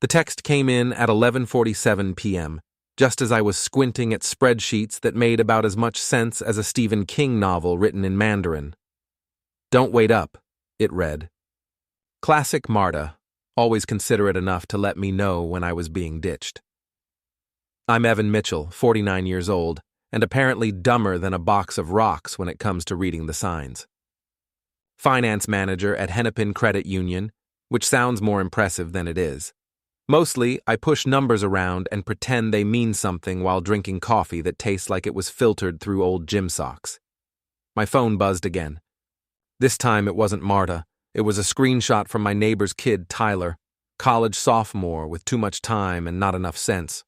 The text came in at 11:47 p.m., just as I was squinting at spreadsheets that made about as much sense as a Stephen King novel written in Mandarin. "Don't wait up," it read. Classic Marta, always considerate enough to let me know when I was being ditched. I'm Evan Mitchell, 49 years old, and apparently dumber than a box of rocks when it comes to reading the signs. Finance manager at Hennepin Credit Union, which sounds more impressive than it is. Mostly, I push numbers around and pretend they mean something while drinking coffee that tastes like it was filtered through old gym socks. My phone buzzed again. This time it wasn't Marta. It was a screenshot from my neighbor's kid, Tyler, college sophomore with too much time and not enough sense.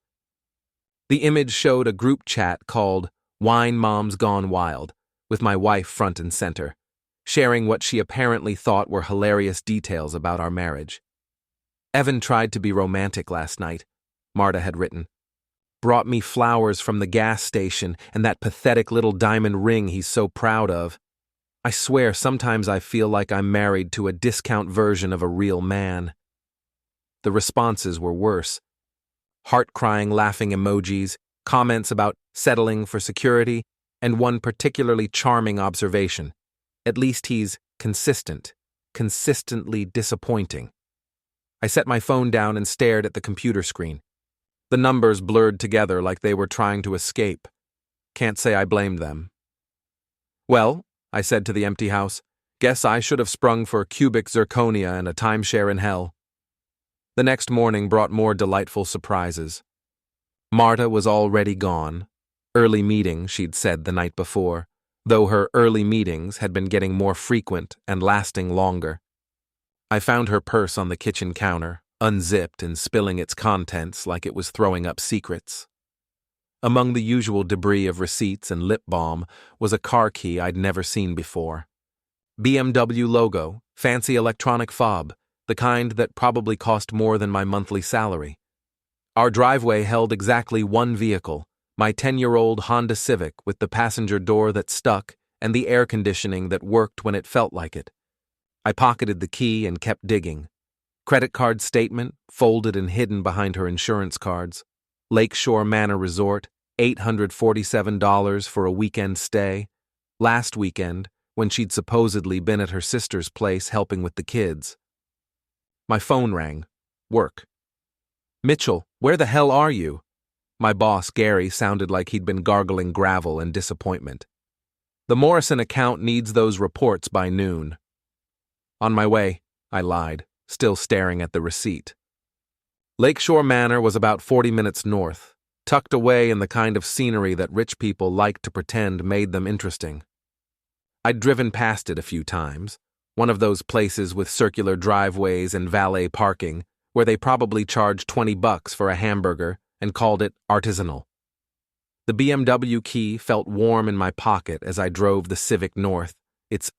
The image showed a group chat called Wine Moms Gone Wild, with my wife front and center, sharing what she apparently thought were hilarious details about our marriage. "Evan tried to be romantic last night," Marta had written. "Brought me flowers from the gas station and that pathetic little diamond ring he's so proud of. I swear sometimes I feel like I'm married to a discount version of a real man." The responses were worse. Heart-crying laughing emojis, comments about settling for security, and one particularly charming observation. "At least he's consistent, consistently disappointing." I set my phone down and stared at the computer screen. The numbers blurred together like they were trying to escape. Can't say I blamed them. "Well," I said to the empty house, "guess I should have sprung for cubic zirconia and a timeshare in hell." The next morning brought more delightful surprises. Marta was already gone. Early meeting, she'd said the night before, though her early meetings had been getting more frequent and lasting longer. I found her purse on the kitchen counter, unzipped and spilling its contents like it was throwing up secrets. Among the usual debris of receipts and lip balm was a car key I'd never seen before. BMW logo, fancy electronic fob, the kind that probably cost more than my monthly salary. Our driveway held exactly one vehicle, my 10-year-old Honda Civic with the passenger door that stuck and the air conditioning that worked when it felt like it. I pocketed the key and kept digging. Credit card statement, folded and hidden behind her insurance cards. Lakeshore Manor Resort, $847 for a weekend stay. Last weekend, when she'd supposedly been at her sister's place helping with the kids. My phone rang. Work. "Mitchell, where the hell are you?" My boss, Gary, sounded like he'd been gargling gravel in disappointment. "The Morrison account needs those reports by noon." "On my way," I lied, still staring at the receipt. Lakeshore Manor was about 40 minutes north, tucked away in the kind of scenery that rich people liked to pretend made them interesting. I'd driven past it a few times, one of those places with circular driveways and valet parking, where they probably charged $20 for a hamburger and called it artisanal. The BMW key felt warm in my pocket as I drove the Civic north, its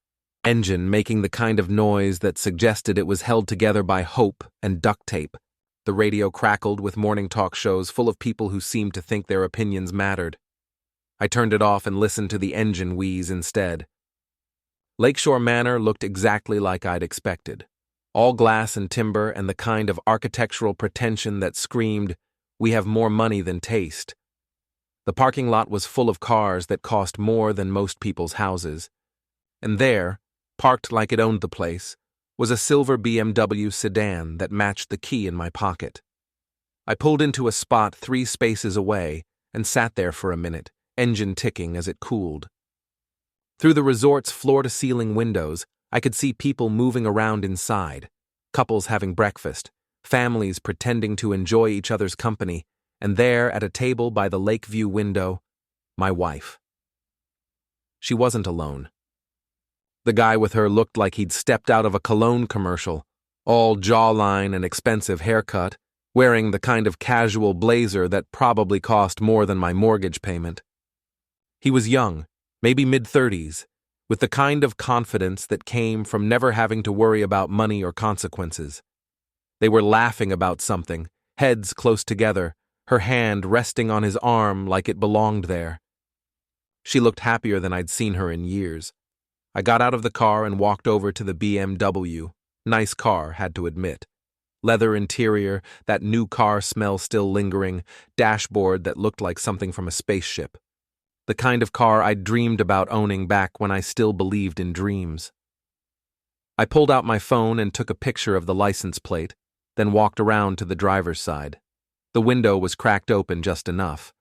engine making the kind of noise that suggested it was held together by hope and duct tape. The radio crackled with morning talk shows full of people who seemed to think their opinions mattered. I turned it off and listened to the engine wheeze instead. Lakeshore Manor looked exactly like I'd expected. All glass and timber and the kind of architectural pretension that screamed, "We have more money than taste." The parking lot was full of cars that cost more than most people's houses. And there, parked like it owned the place, was a silver BMW sedan that matched the key in my pocket. I pulled into a spot 3 spaces away and sat there for a minute, engine ticking as it cooled. Through the resort's floor-to-ceiling windows, I could see people moving around inside, couples having breakfast, families pretending to enjoy each other's company, and there at a table by the lakeview window, my wife. She wasn't alone. The guy with her looked like he'd stepped out of a cologne commercial, all jawline and expensive haircut, wearing the kind of casual blazer that probably cost more than my mortgage payment. He was young, maybe mid-30s, with the kind of confidence that came from never having to worry about money or consequences. They were laughing about something, heads close together, her hand resting on his arm like it belonged there. She looked happier than I'd seen her in years. I got out of the car and walked over to the BMW. Nice car, had to admit. Leather interior, that new car smell still lingering, dashboard that looked like something from a spaceship. The kind of car I'd dreamed about owning back when I still believed in dreams. I pulled out my phone and took a picture of the license plate, then walked around to the driver's side. The window was cracked open just enough.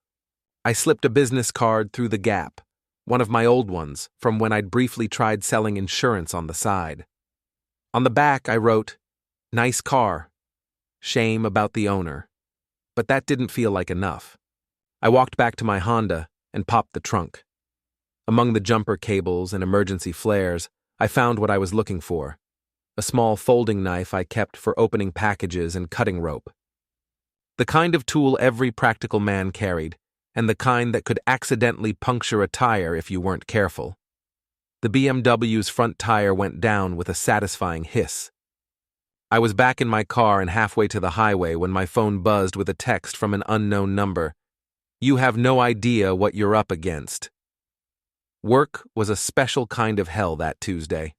I slipped a business card through the gap, one of my old ones from when I'd briefly tried selling insurance on the side. On the back I wrote, "Nice car. Shame about the owner." But that didn't feel like enough. I walked back to my Honda and popped the trunk. Among the jumper cables and emergency flares, I found what I was looking for, a small folding knife I kept for opening packages and cutting rope. The kind of tool every practical man carried, and the kind that could accidentally puncture a tire if you weren't careful. The BMW's front tire went down with a satisfying hiss. I was back in my car and halfway to the highway when my phone buzzed with a text from an unknown number. "You have no idea what you're up against." Work was a special kind of hell that Tuesday.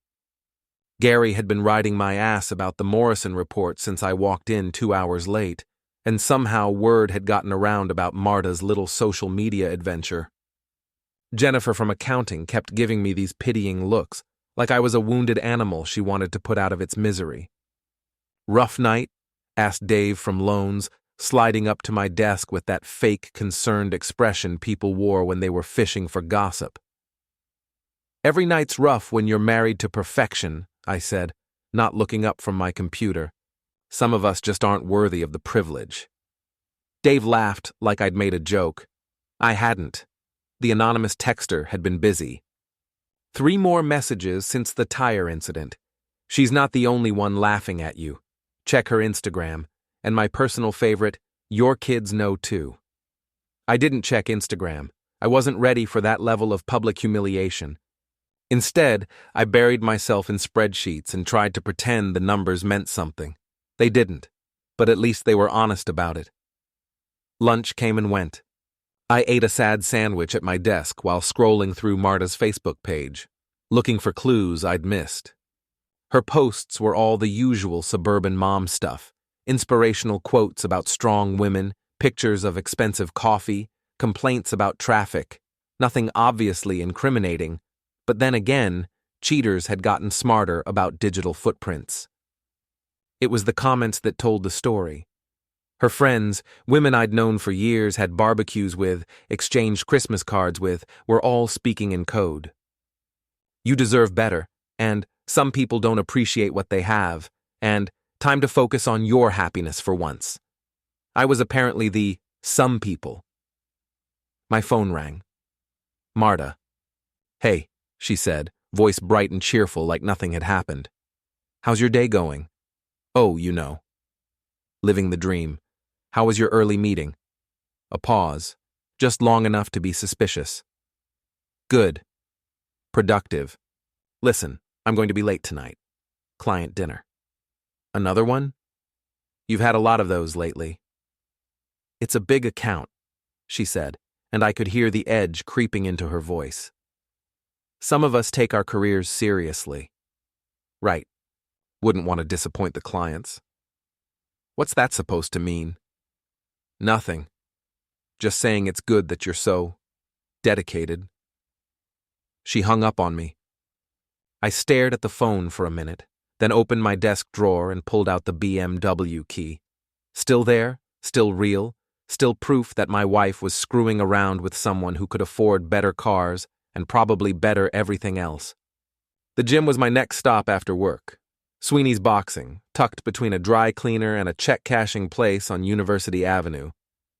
Gary had been riding my ass about the Morrison report since I walked in 2 hours late, and somehow word had gotten around about Marta's little social media adventure. Jennifer from accounting kept giving me these pitying looks, like I was a wounded animal she wanted to put out of its misery. "Rough night?" asked Dave from loans, sliding up to my desk with that fake, concerned expression people wore when they were fishing for gossip. "Every night's rough when you're married to perfection," I said, not looking up from my computer. "Some of us just aren't worthy of the privilege." Dave laughed like I'd made a joke. I hadn't. The anonymous texter had been busy. 3 more messages since the tire incident. She's not the only one laughing at you. Check her Instagram. And my personal favorite, your kids know too. I didn't check Instagram. I wasn't ready for that level of public humiliation. Instead, I buried myself in spreadsheets and tried to pretend the numbers meant something. They didn't, but at least they were honest about it. Lunch came and went. I ate a sad sandwich at my desk while scrolling through Marta's Facebook page, looking for clues I'd missed. Her posts were all the usual suburban mom stuff, inspirational quotes about strong women, pictures of expensive coffee, complaints about traffic, nothing obviously incriminating, but then again, cheaters had gotten smarter about digital footprints. It was the comments that told the story. Her friends, women I'd known for years, had barbecues with, exchanged Christmas cards with, were all speaking in code. "You deserve better," and "some people don't appreciate what they have," and "time to focus on your happiness for once." I was apparently the "some people." My phone rang. Marta. "Hey," she said, voice bright and cheerful like nothing had happened. "How's your day going?" "Oh, you know. Living the dream. How was your early meeting?" A pause, just long enough to be suspicious. "Good. Productive. Listen, I'm going to be late tonight. Client dinner." "Another one? You've had a lot of those lately." "It's a big account," she said, and I could hear the edge creeping into her voice. "Some of us take our careers seriously." "Right. Wouldn't want to disappoint the clients." "What's that supposed to mean?" "Nothing. Just saying it's good that you're so dedicated." She hung up on me. I stared at the phone for a minute, then opened my desk drawer and pulled out the BMW key. Still there, still real, still proof that my wife was screwing around with someone who could afford better cars and probably better everything else. The gym was my next stop after work. Sweeney's Boxing, tucked between a dry cleaner and a check-cashing place on University Avenue.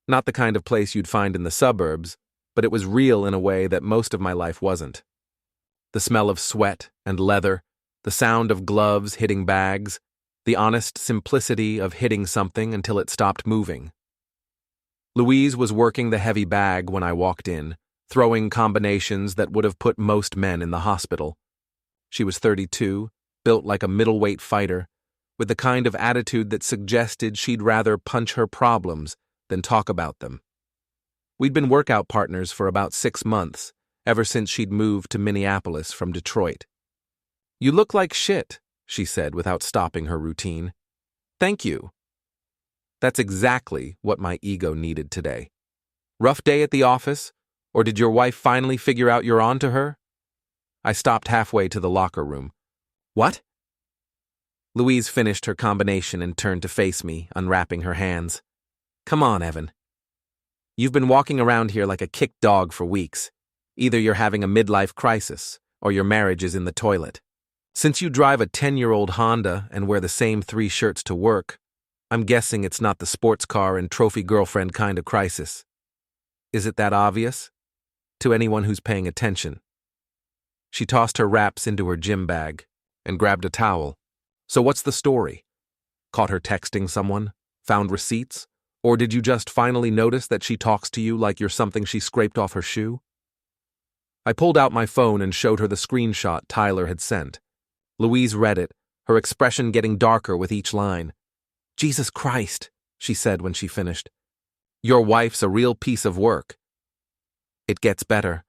Not the kind of place you'd find in the suburbs, but it was real in a way that most of my life wasn't. The smell of sweat and leather, the sound of gloves hitting bags, the honest simplicity of hitting something until it stopped moving. Louise was working the heavy bag when I walked in, throwing combinations that would have put most men in the hospital. She was 32, built like a middleweight fighter, with the kind of attitude that suggested she'd rather punch her problems than talk about them. We'd been workout partners for about 6 months, ever since she'd moved to Minneapolis from Detroit. "You look like shit," she said without stopping her routine. Thank you. That's exactly what my ego needed today. Rough day at the office? Or did your wife finally figure out you're on to her? I stopped halfway to the locker room. What? Louise finished her combination and turned to face me, unwrapping her hands. Come on, Evan. You've been walking around here like a kicked dog for weeks. Either you're having a midlife crisis, or your marriage is in the toilet. Since you drive a 10-year-old Honda and wear the same 3 shirts to work, I'm guessing it's not the sports car and trophy girlfriend kind of crisis. Is it that obvious? To anyone who's paying attention. She tossed her wraps into her gym bag and grabbed a towel. So what's the story? Caught her texting someone? Found receipts? Or did you just finally notice that she talks to you like you're something she scraped off her shoe? I pulled out my phone and showed her the screenshot Tyler had sent. Louise read it, her expression getting darker with each line. Jesus Christ, she said when she finished. Your wife's a real piece of work. It gets better.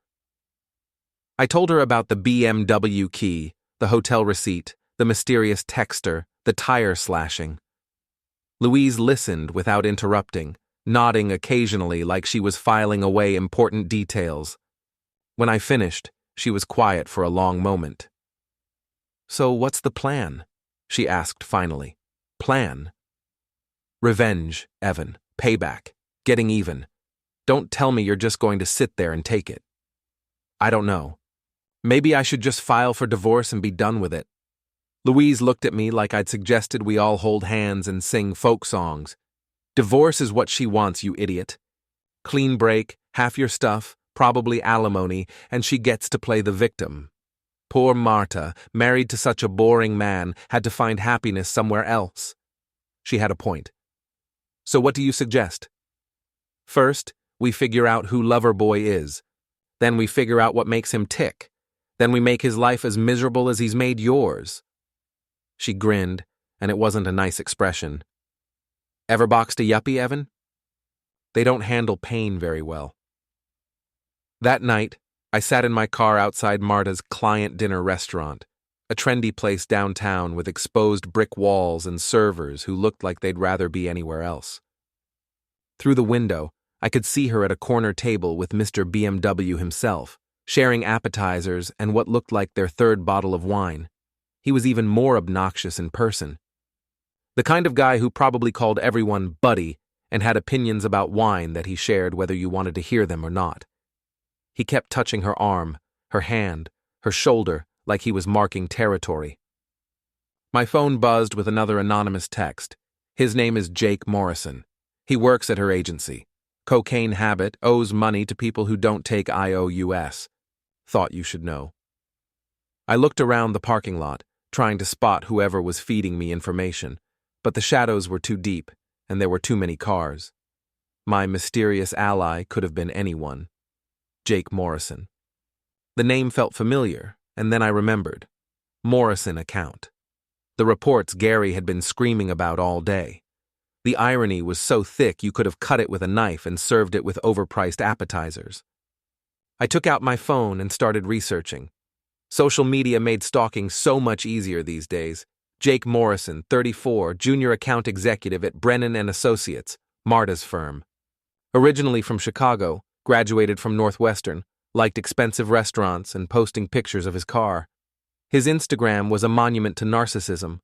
I told her about the BMW key, the hotel receipt, the mysterious texter, the tire slashing. Louise listened without interrupting, nodding occasionally like she was filing away important details. When I finished, she was quiet for a long moment. So what's the plan? She asked finally. Plan? Revenge, Evan. Payback. Getting even. Don't tell me you're just going to sit there and take it. I don't know. Maybe I should just file for divorce and be done with it. Louise looked at me like I'd suggested we all hold hands and sing folk songs. Divorce is what she wants, you idiot. Clean break, half your stuff, probably alimony, and she gets to play the victim. Poor Marta, married to such a boring man, had to find happiness somewhere else. She had a point. So what do you suggest? First, we figure out who Loverboy is. Then we figure out what makes him tick. Then we make his life as miserable as he's made yours. She grinned, and it wasn't a nice expression. Ever boxed a yuppie, Evan? They don't handle pain very well. That night, I sat in my car outside Marta's client dinner restaurant, a trendy place downtown with exposed brick walls and servers who looked like they'd rather be anywhere else. Through the window, I could see her at a corner table with Mr. BMW himself, sharing appetizers and what looked like their 3rd bottle of wine. He was even more obnoxious in person. The kind of guy who probably called everyone buddy and had opinions about wine that he shared whether you wanted to hear them or not. He kept touching her arm, her hand, her shoulder like he was marking territory. My phone buzzed with another anonymous text. His name is Jake Morrison. He works at her agency. Cocaine habit, owes money to people who don't take IOUS. Thought you should know. I looked around the parking lot, trying to spot whoever was feeding me information, but the shadows were too deep, and there were too many cars. My mysterious ally could have been anyone. Jake Morrison. The name felt familiar, and then I remembered. Morrison account. The reports Gary had been screaming about all day. The irony was so thick you could have cut it with a knife and served it with overpriced appetizers. I took out my phone and started researching. Social media made stalking so much easier these days. Jake Morrison, 34, junior account executive at Brennan & Associates, Marta's firm. Originally from Chicago, graduated from Northwestern, liked expensive restaurants and posting pictures of his car. His Instagram was a monument to narcissism.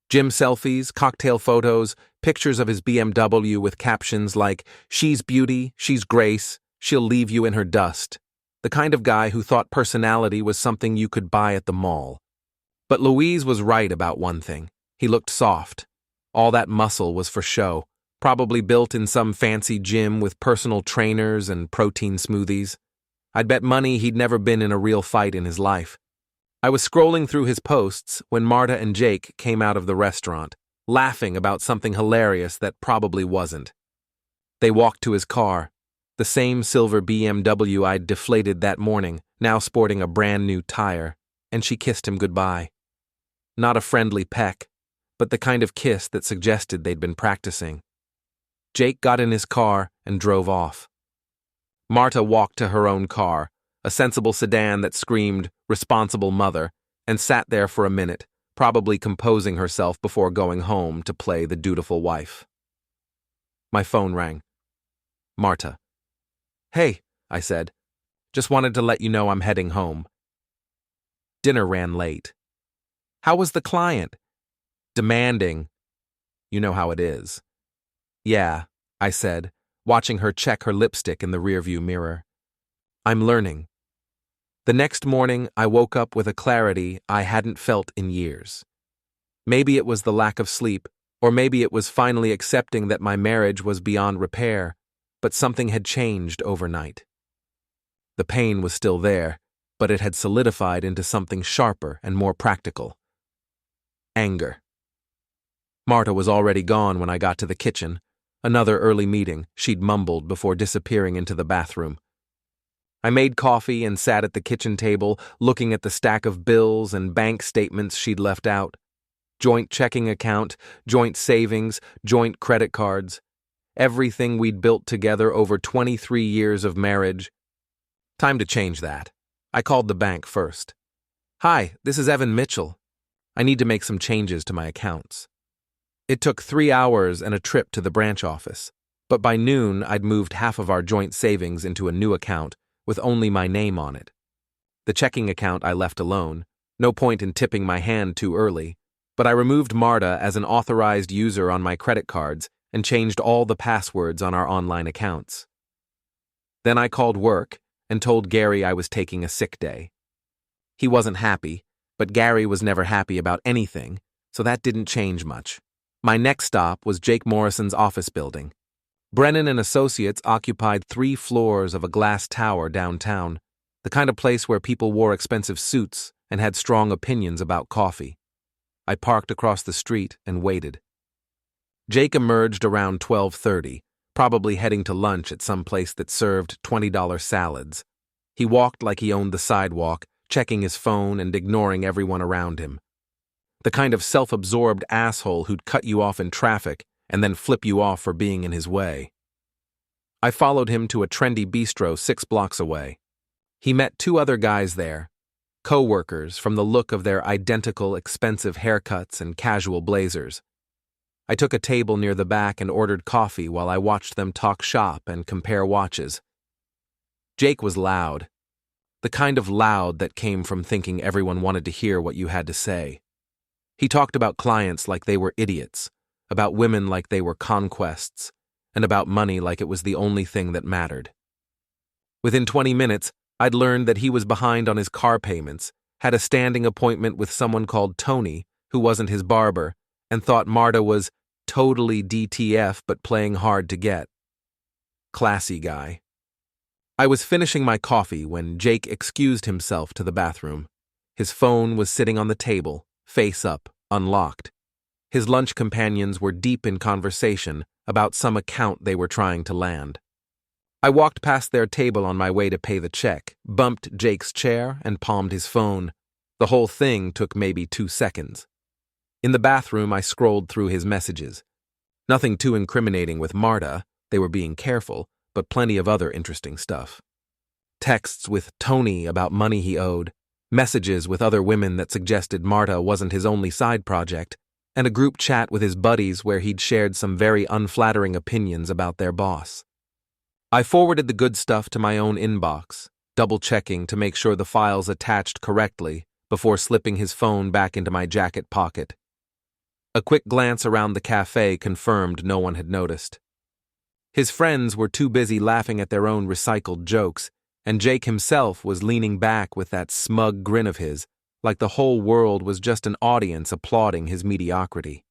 Gym selfies, cocktail photos, pictures of his BMW with captions like, "She's beauty, she's grace, she'll leave you in her dust." The kind of guy who thought personality was something you could buy at the mall. But Louise was right about one thing. He looked soft. All that muscle was for show, probably built in some fancy gym with personal trainers and protein smoothies. I'd bet money he'd never been in a real fight in his life. I was scrolling through his posts when Marta and Jake came out of the restaurant, laughing about something hilarious that probably wasn't. They walked to his car, the same silver BMW I'd deflated that morning, now sporting a brand new tire, and she kissed him goodbye. Not a friendly peck, but the kind of kiss that suggested they'd been practicing. Jake got in his car and drove off. Marta walked to her own car, a sensible sedan that screamed, responsible mother, and sat there for a minute, probably composing herself before going home to play the dutiful wife. My phone rang. Marta. "Hey," I said. "Just wanted to let you know I'm heading home." Dinner ran late. "How was the client?" "Demanding. You know how it is." "Yeah," I said, watching her check her lipstick in the rearview mirror. "I'm learning." The next morning, I woke up with a clarity I hadn't felt in years. Maybe it was the lack of sleep, or maybe it was finally accepting that my marriage was beyond repair, but something had changed overnight. The pain was still there, but it had solidified into something sharper and more practical. Anger. Marta was already gone when I got to the kitchen. Another early meeting, she'd mumbled before disappearing into the bathroom. I made coffee and sat at the kitchen table, looking at the stack of bills and bank statements she'd left out. Joint checking account, joint savings, joint credit cards. Everything we'd built together over 23 years of marriage. Time to change that. I called the bank first. "Hi, this is Evan Mitchell. I need to make some changes to my accounts." It took 3 hours and a trip to the branch office, but by noon I'd moved half of our joint savings into a new account with only my name on it. The checking account I left alone. No point in tipping my hand too early, but I removed Marta as an authorized user on my credit cards and changed all the passwords on our online accounts. Then I called work and told Gary I was taking a sick day. He wasn't happy, but Gary was never happy about anything, so that didn't change much. My next stop was Jake Morrison's office building. Brennan and Associates occupied 3 floors of a glass tower downtown, the kind of place where people wore expensive suits and had strong opinions about coffee. I parked across the street and waited. Jake emerged around 12:30, probably heading to lunch at some place that served $20 salads. He walked like he owned the sidewalk, checking his phone and ignoring everyone around him. The kind of self-absorbed asshole who'd cut you off in traffic and then flip you off for being in his way. I followed him to a trendy bistro 6 blocks away. He met 2 other guys there, co-workers from the look of their identical expensive haircuts and casual blazers. I took a table near the back and ordered coffee while I watched them talk shop and compare watches. Jake was loud. The kind of loud that came from thinking everyone wanted to hear what you had to say. He talked about clients like they were idiots, about women like they were conquests, and about money like it was the only thing that mattered. Within 20 minutes, I'd learned that he was behind on his car payments, had a standing appointment with someone called Tony, who wasn't his barber, and thought Marta was totally DTF but playing hard to get. Classy guy. I was finishing my coffee when Jake excused himself to the bathroom. His phone was sitting on the table, face up, unlocked. His lunch companions were deep in conversation about some account they were trying to land. I walked past their table on my way to pay the check, bumped Jake's chair, and palmed his phone. The whole thing took maybe 2 seconds. In the bathroom, I scrolled through his messages. Nothing too incriminating with Marta, they were being careful, but plenty of other interesting stuff. Texts with Tony about money he owed, messages with other women that suggested Marta wasn't his only side project, and a group chat with his buddies where he'd shared some very unflattering opinions about their boss. I forwarded the good stuff to my own inbox, double-checking to make sure the files attached correctly before slipping his phone back into my jacket pocket. A quick glance around the cafe confirmed no one had noticed. His friends were too busy laughing at their own recycled jokes, and Jake himself was leaning back with that smug grin of his, like the whole world was just an audience applauding his mediocrity.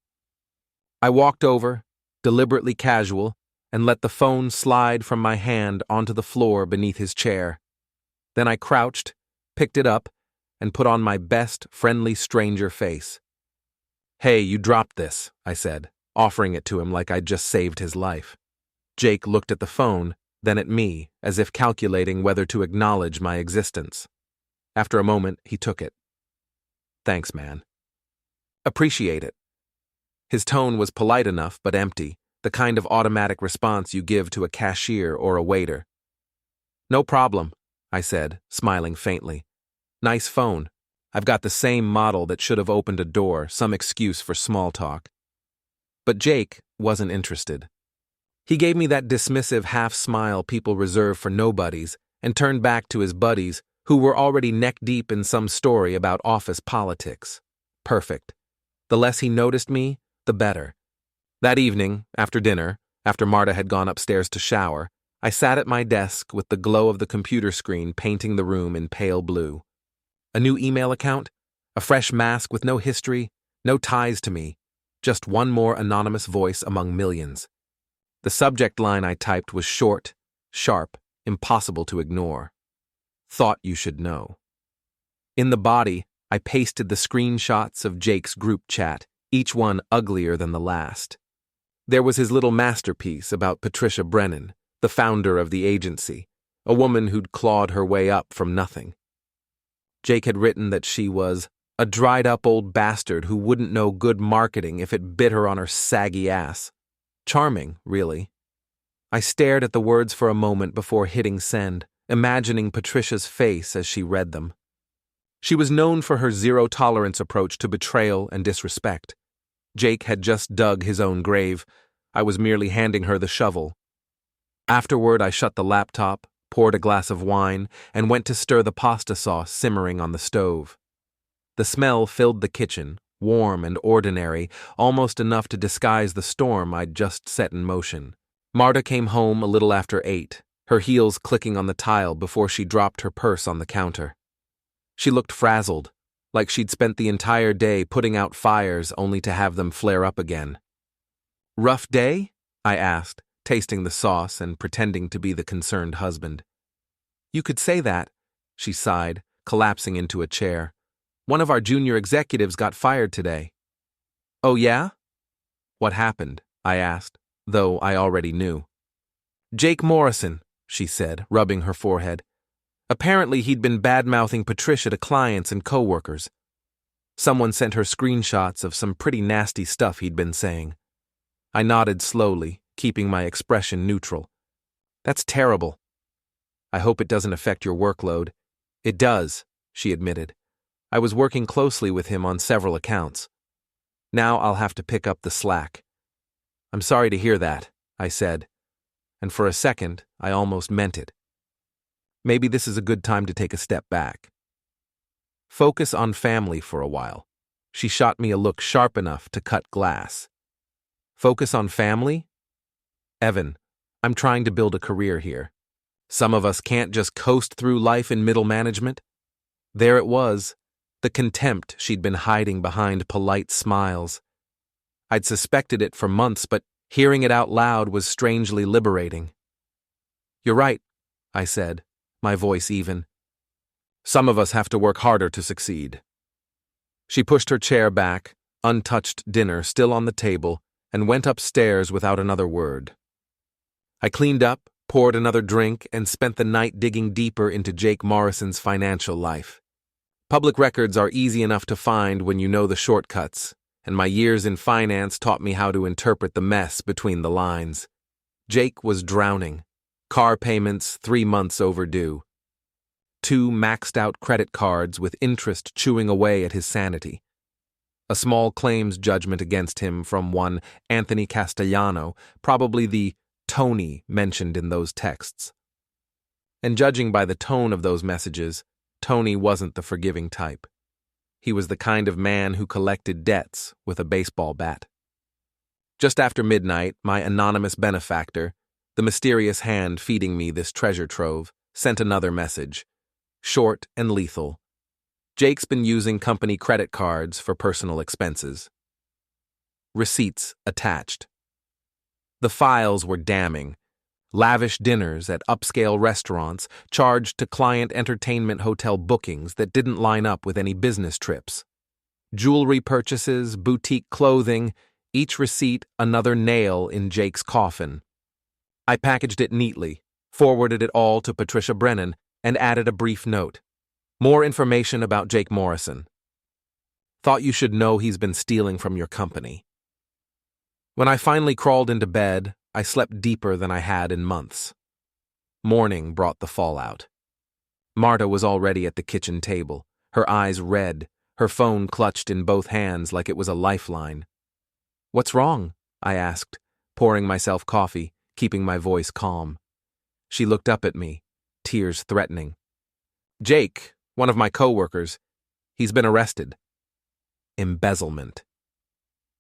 I walked over, deliberately casual, and let the phone slide from my hand onto the floor beneath his chair. Then I crouched, picked it up, and put on my best friendly stranger face. "Hey, you dropped this," I said, offering it to him like I'd just saved his life. Jake looked at the phone, then at me, as if calculating whether to acknowledge my existence. After a moment, he took it. "Thanks, man. Appreciate it." His tone was polite enough but empty, the kind of automatic response you give to a cashier or a waiter. "No problem," I said, smiling faintly. "Nice phone. I've got the same model that should have opened a door, some excuse for small talk. But Jake wasn't interested. He gave me that dismissive half-smile people reserve for nobodies and turned back to his buddies who were already neck-deep in some story about office politics. Perfect. The less he noticed me, the better. That evening, after dinner, after Marta had gone upstairs to shower, I sat at my desk with the glow of the computer screen painting the room in pale blue. A new email account, a fresh mask with no history, no ties to me, just one more anonymous voice among millions. The subject line I typed was short, sharp, impossible to ignore. Thought you should know. In the body, I pasted the screenshots of Jake's group chat, each one uglier than the last. There was his little masterpiece about Patricia Brennan, the founder of the agency, a woman who'd clawed her way up from nothing. Jake had written that she was a dried-up old bastard who wouldn't know good marketing if it bit her on her saggy ass. Charming, really. I stared at the words for a moment before hitting send, imagining Patricia's face as she read them. She was known for her zero-tolerance approach to betrayal and disrespect. Jake had just dug his own grave. I was merely handing her the shovel. Afterward, I shut the laptop, poured a glass of wine, and went to stir the pasta sauce simmering on the stove. The smell filled the kitchen, warm and ordinary, almost enough to disguise the storm I'd just set in motion. Marta came home a little after 8, her heels clicking on the tile before she dropped her purse on the counter. She looked frazzled, like she'd spent the entire day putting out fires only to have them flare up again. "Rough day?" I asked, tasting the sauce and pretending to be the concerned husband. "You could say that," she sighed, collapsing into a chair. "One of our junior executives got fired today." "Oh yeah? What happened?" I asked, though I already knew. "Jake Morrison," she said, rubbing her forehead. "Apparently he'd been bad-mouthing Patricia to clients and coworkers. Someone sent her screenshots of some pretty nasty stuff he'd been saying." I nodded slowly, keeping my expression neutral. "That's terrible. I hope it doesn't affect your workload." "It does," she admitted. "I was working closely with him on several accounts. Now I'll have to pick up the slack." "I'm sorry to hear that," I said, and for a second I almost meant it. Maybe this is a good time to take a step back. Focus on family for a while. She shot me a look sharp enough to cut glass. Focus on family? Evan, I'm trying to build a career here. Some of us can't just coast through life in middle management. There it was, the contempt she'd been hiding behind polite smiles. I'd suspected it for months, but hearing it out loud was strangely liberating. "You're right," I said, my voice even. "Some of us have to work harder to succeed." She pushed her chair back, untouched dinner still on the table, and went upstairs without another word. I cleaned up, poured another drink, and spent the night digging deeper into Jake Morrison's financial life. Public records are easy enough to find when you know the shortcuts, and my years in finance taught me how to interpret the mess between the lines. Jake was drowning. Car payments 3 months overdue. 2 maxed-out credit cards with interest chewing away at his sanity. A small claims judgment against him from one Anthony Castellano, probably the Tony mentioned in those texts. And judging by the tone of those messages, Tony wasn't the forgiving type. He was the kind of man who collected debts with a baseball bat. Just after midnight, my anonymous benefactor, the mysterious hand feeding me this treasure trove, sent another message, short and lethal. Jake's been using company credit cards for personal expenses. Receipts attached. The files were damning. Lavish dinners at upscale restaurants charged to client entertainment hotel bookings that didn't line up with any business trips. Jewelry purchases, boutique clothing, each receipt another nail in Jake's coffin. I packaged it neatly, forwarded it all to Patricia Brennan, and added a brief note. More information about Jake Morrison. Thought you should know he's been stealing from your company. When I finally crawled into bed, I slept deeper than I had in months. Morning brought the fallout. Marta was already at the kitchen table, her eyes red, her phone clutched in both hands like it was a lifeline. "What's wrong?" I asked, pouring myself coffee, keeping my voice calm. She looked up at me, tears threatening. "Jake, one of my coworkers, he's been arrested." Embezzlement.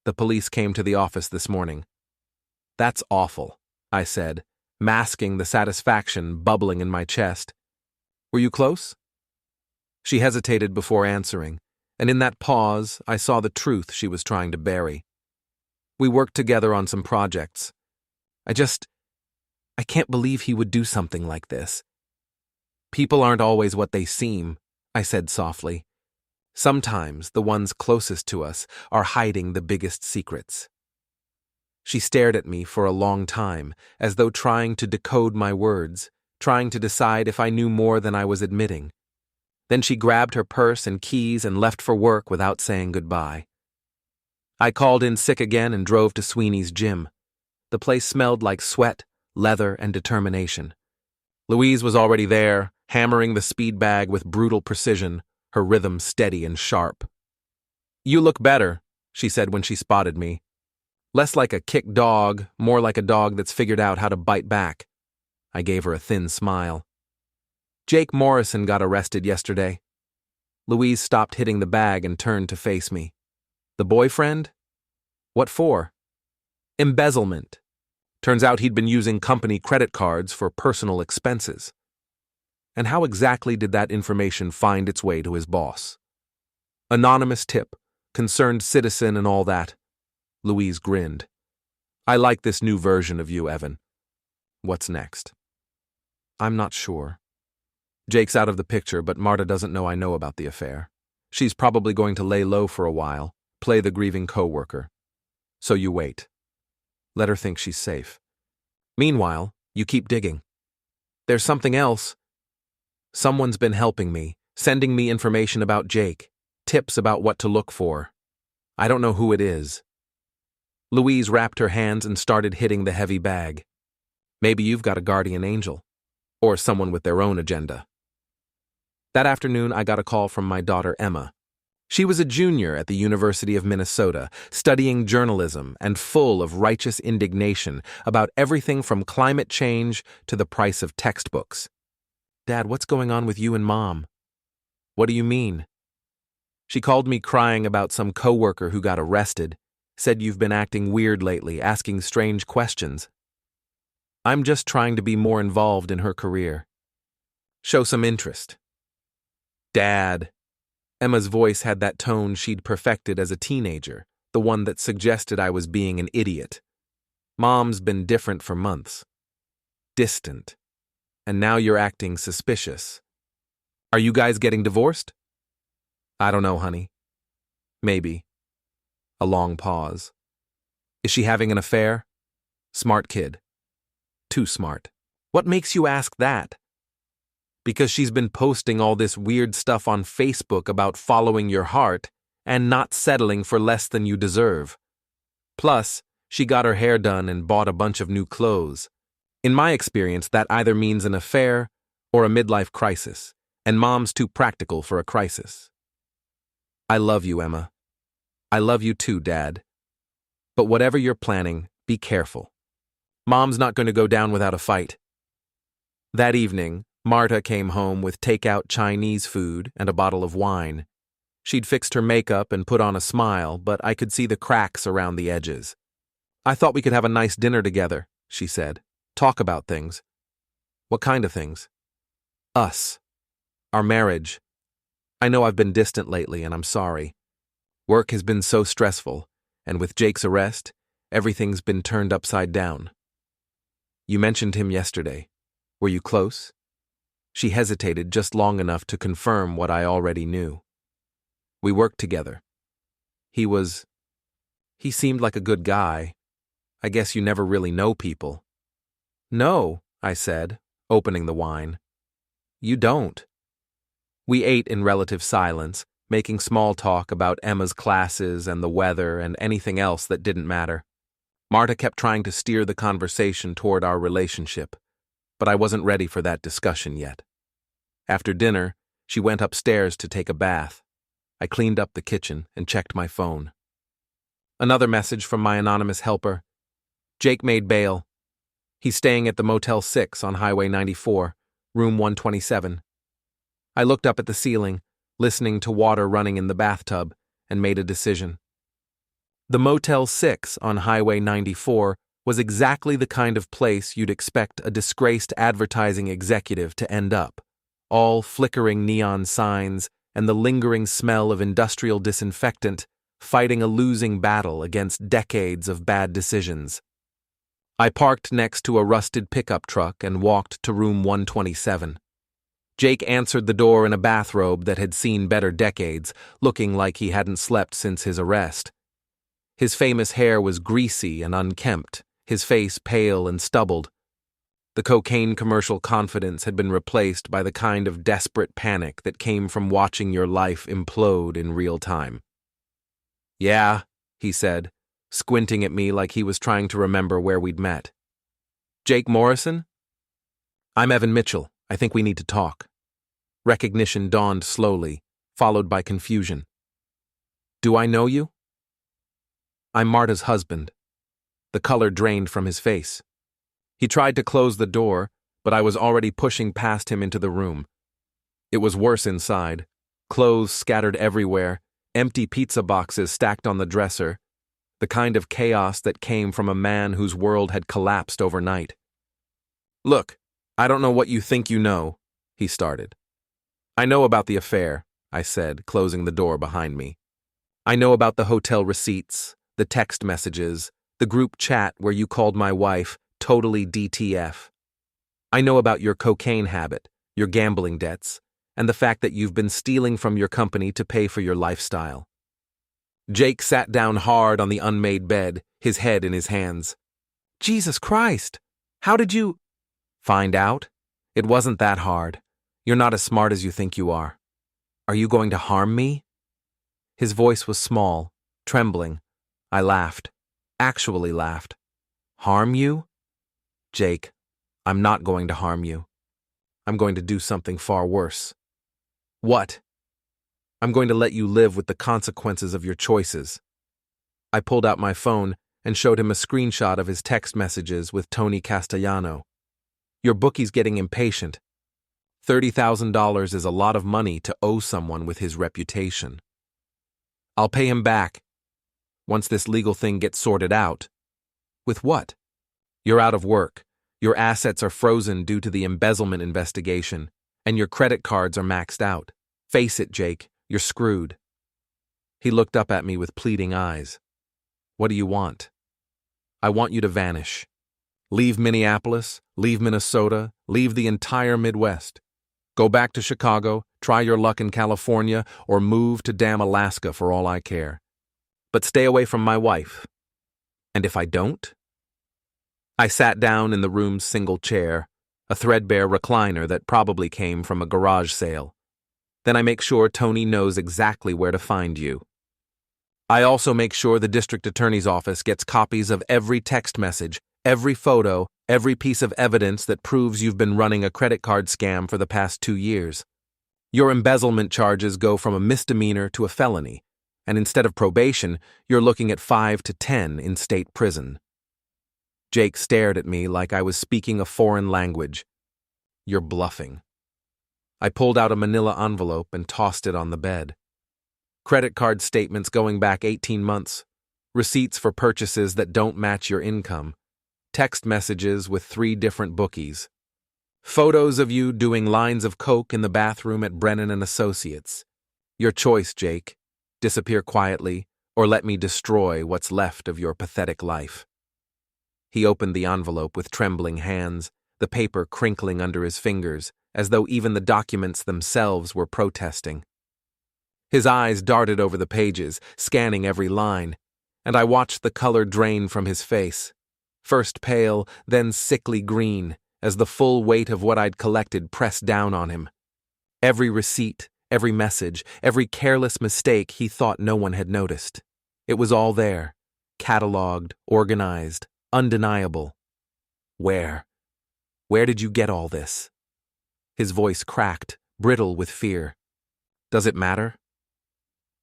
The police came to the office this morning. "That's awful," I said, masking the satisfaction bubbling in my chest. "Were you close?" She hesitated before answering, and in that pause, I saw the truth she was trying to bury. "We worked together on some projects. I can't believe he would do something like this." "People aren't always what they seem," I said softly. "Sometimes the ones closest to us are hiding the biggest secrets." She stared at me for a long time, as though trying to decode my words, trying to decide if I knew more than I was admitting. Then she grabbed her purse and keys and left for work without saying goodbye. I called in sick again and drove to Sweeney's gym. The place smelled like sweat, leather, and determination. Louise was already there, hammering the speed bag with brutal precision, her rhythm steady and sharp. "You look better," she said when she spotted me. "Less like a kick dog, more like a dog that's figured out how to bite back." I gave her a thin smile. "Jake Morrison got arrested yesterday." Louise stopped hitting the bag and turned to face me. "The boyfriend? What for?" "Embezzlement. Turns out he'd been using company credit cards for personal expenses." "And how exactly did that information find its way to his boss?" "Anonymous tip, concerned citizen and all that." Louise grinned. "I like this new version of you, Evan." "What's next?" "I'm not sure. Jake's out of the picture, but Marta doesn't know I know about the affair. She's probably going to lay low for a while, play the grieving coworker. So you wait. Let her think she's safe. Meanwhile, you keep digging. There's something else. Someone's been helping me, sending me information about Jake, tips about what to look for. I don't know who it is." Louise wrapped her hands and started hitting the heavy bag. "Maybe you've got a guardian angel, or someone with their own agenda." That afternoon, I got a call from my daughter, Emma. She was a junior at the University of Minnesota, studying journalism and full of righteous indignation about everything from climate change to the price of textbooks. "Dad, what's going on with you and Mom?" "What do you mean?" She called me crying about some coworker who got arrested, said you've been acting weird lately, asking strange questions. I'm just trying to be more involved in her career. Show some interest. "Dad." Emma's voice had that tone she'd perfected as a teenager, the one that suggested I was being an idiot. "Mom's been different for months. Distant. And now you're acting suspicious. Are you guys getting divorced?" "I don't know, honey. Maybe." A long pause. "Is she having an affair?" "Smart kid. Too smart." "What makes you ask that?" "Because she's been posting all this weird stuff on Facebook about following your heart and not settling for less than you deserve. Plus, she got her hair done and bought a bunch of new clothes. In my experience, that either means an affair or a midlife crisis, and Mom's too practical for a crisis." "I love you, Emma. I love you too, Dad. But whatever you're planning, be careful. Mom's not going to go down without a fight." That evening, Marta came home with takeout Chinese food and a bottle of wine. She'd fixed her makeup and put on a smile, but I could see the cracks around the edges. "I thought we could have a nice dinner together," she said. "Talk about things." "What kind of things?" "Us. Our marriage. I know I've been distant lately, and I'm sorry. Work has been so stressful, and with Jake's arrest, everything's been turned upside down." "You mentioned him yesterday. Were you close?" She hesitated just long enough to confirm what I already knew. "We worked together. He seemed like a good guy. I guess you never really know people." "No," I said, opening the wine. "You don't." We ate in relative silence, making small talk about Emma's classes and the weather and anything else that didn't matter. Marta kept trying to steer the conversation toward our relationship, but I wasn't ready for that discussion yet. After dinner, She went upstairs to take a bath. I cleaned up the kitchen and checked my phone. Another message from my anonymous helper. Jake made bail. He's staying at the Motel 6 on Highway 94, room 127. I looked up at the ceiling, listening to water running in the bathtub, and made a decision. The Motel 6 on Highway 94 was exactly the kind of place you'd expect a disgraced advertising executive to end up. All flickering neon signs and the lingering smell of industrial disinfectant, fighting a losing battle against decades of bad decisions. I parked next to a rusted pickup truck and walked to room 127. Jake answered the door in a bathrobe that had seen better decades, looking like he hadn't slept since his arrest. His famous hair was greasy and unkempt, his face pale and stubbled. The cocaine commercial confidence had been replaced by the kind of desperate panic that came from watching your life implode in real time. "Yeah," he said, squinting at me like he was trying to remember where we'd met. "Jake Morrison?" "I'm Evan Mitchell. I think we need to talk." Recognition dawned slowly, followed by confusion. "Do I know you?" "I'm Marta's husband." The color drained from his face. He tried to close the door, but I was already pushing past him into the room. It was worse inside. Clothes scattered everywhere, empty pizza boxes stacked on the dresser, the kind of chaos that came from a man whose world had collapsed overnight. "Look, I don't know what you think you know," he started. "I know about the affair," I said, closing the door behind me. "I know about the hotel receipts, the text messages, the group chat where you called my wife totally DTF. I know about your cocaine habit, your gambling debts, and the fact that you've been stealing from your company to pay for your lifestyle." Jake sat down hard on the unmade bed, his head in his hands. "Jesus Christ! How did you—" "Find out? It wasn't that hard. You're not as smart as you think you are. Are you going to harm me?" His voice was small, trembling. I laughed. Actually laughed. "Harm you?" "Jake, I'm not going to harm you. I'm going to do something far worse." "What?" "I'm going to let you live with the consequences of your choices." I pulled out my phone and showed him a screenshot of his text messages with Tony Castellano. "Your bookie's getting impatient. $30,000 is a lot of money to owe someone with his reputation. I'll pay him back once this legal thing gets sorted out." "With what?" "You're out of work. Your assets are frozen due to the embezzlement investigation, and your credit cards are maxed out. Face it, Jake, you're screwed." He looked up at me with pleading eyes. "What do you want?" "I want you to vanish. Leave Minneapolis, leave Minnesota, leave the entire Midwest. Go back to Chicago, try your luck in California, or move to damn Alaska for all I care. But stay away from my wife." "And if I don't?" I sat down in the room's single chair, a threadbare recliner that probably came from a garage sale. "Then I make sure Tony knows exactly where to find you. I also make sure the district attorney's office gets copies of every text message, every photo, every piece of evidence that proves you've been running a credit card scam for the past 2 years. Your embezzlement charges go from a misdemeanor to a felony, and instead of probation, you're looking at 5 to 10 in state prison." Jake stared at me like I was speaking a foreign language. "You're bluffing." I pulled out a manila envelope and tossed it on the bed. Credit card statements going back 18 months, receipts for purchases that don't match your income, text messages with 3 different bookies, photos of you doing lines of coke in the bathroom at Brennan and Associates. Your choice, Jake. Disappear quietly, or let me destroy what's left of your pathetic life. He opened the envelope with trembling hands, the paper crinkling under his fingers, as though even the documents themselves were protesting. His eyes darted over the pages, scanning every line, and I watched the color drain from his face. First pale, then sickly green, as the full weight of what I'd collected pressed down on him. Every receipt, every message, every careless mistake he thought no one had noticed. It was all there, cataloged, organized, undeniable. Where did you get all this?" His voice cracked, brittle with fear. Does it matter?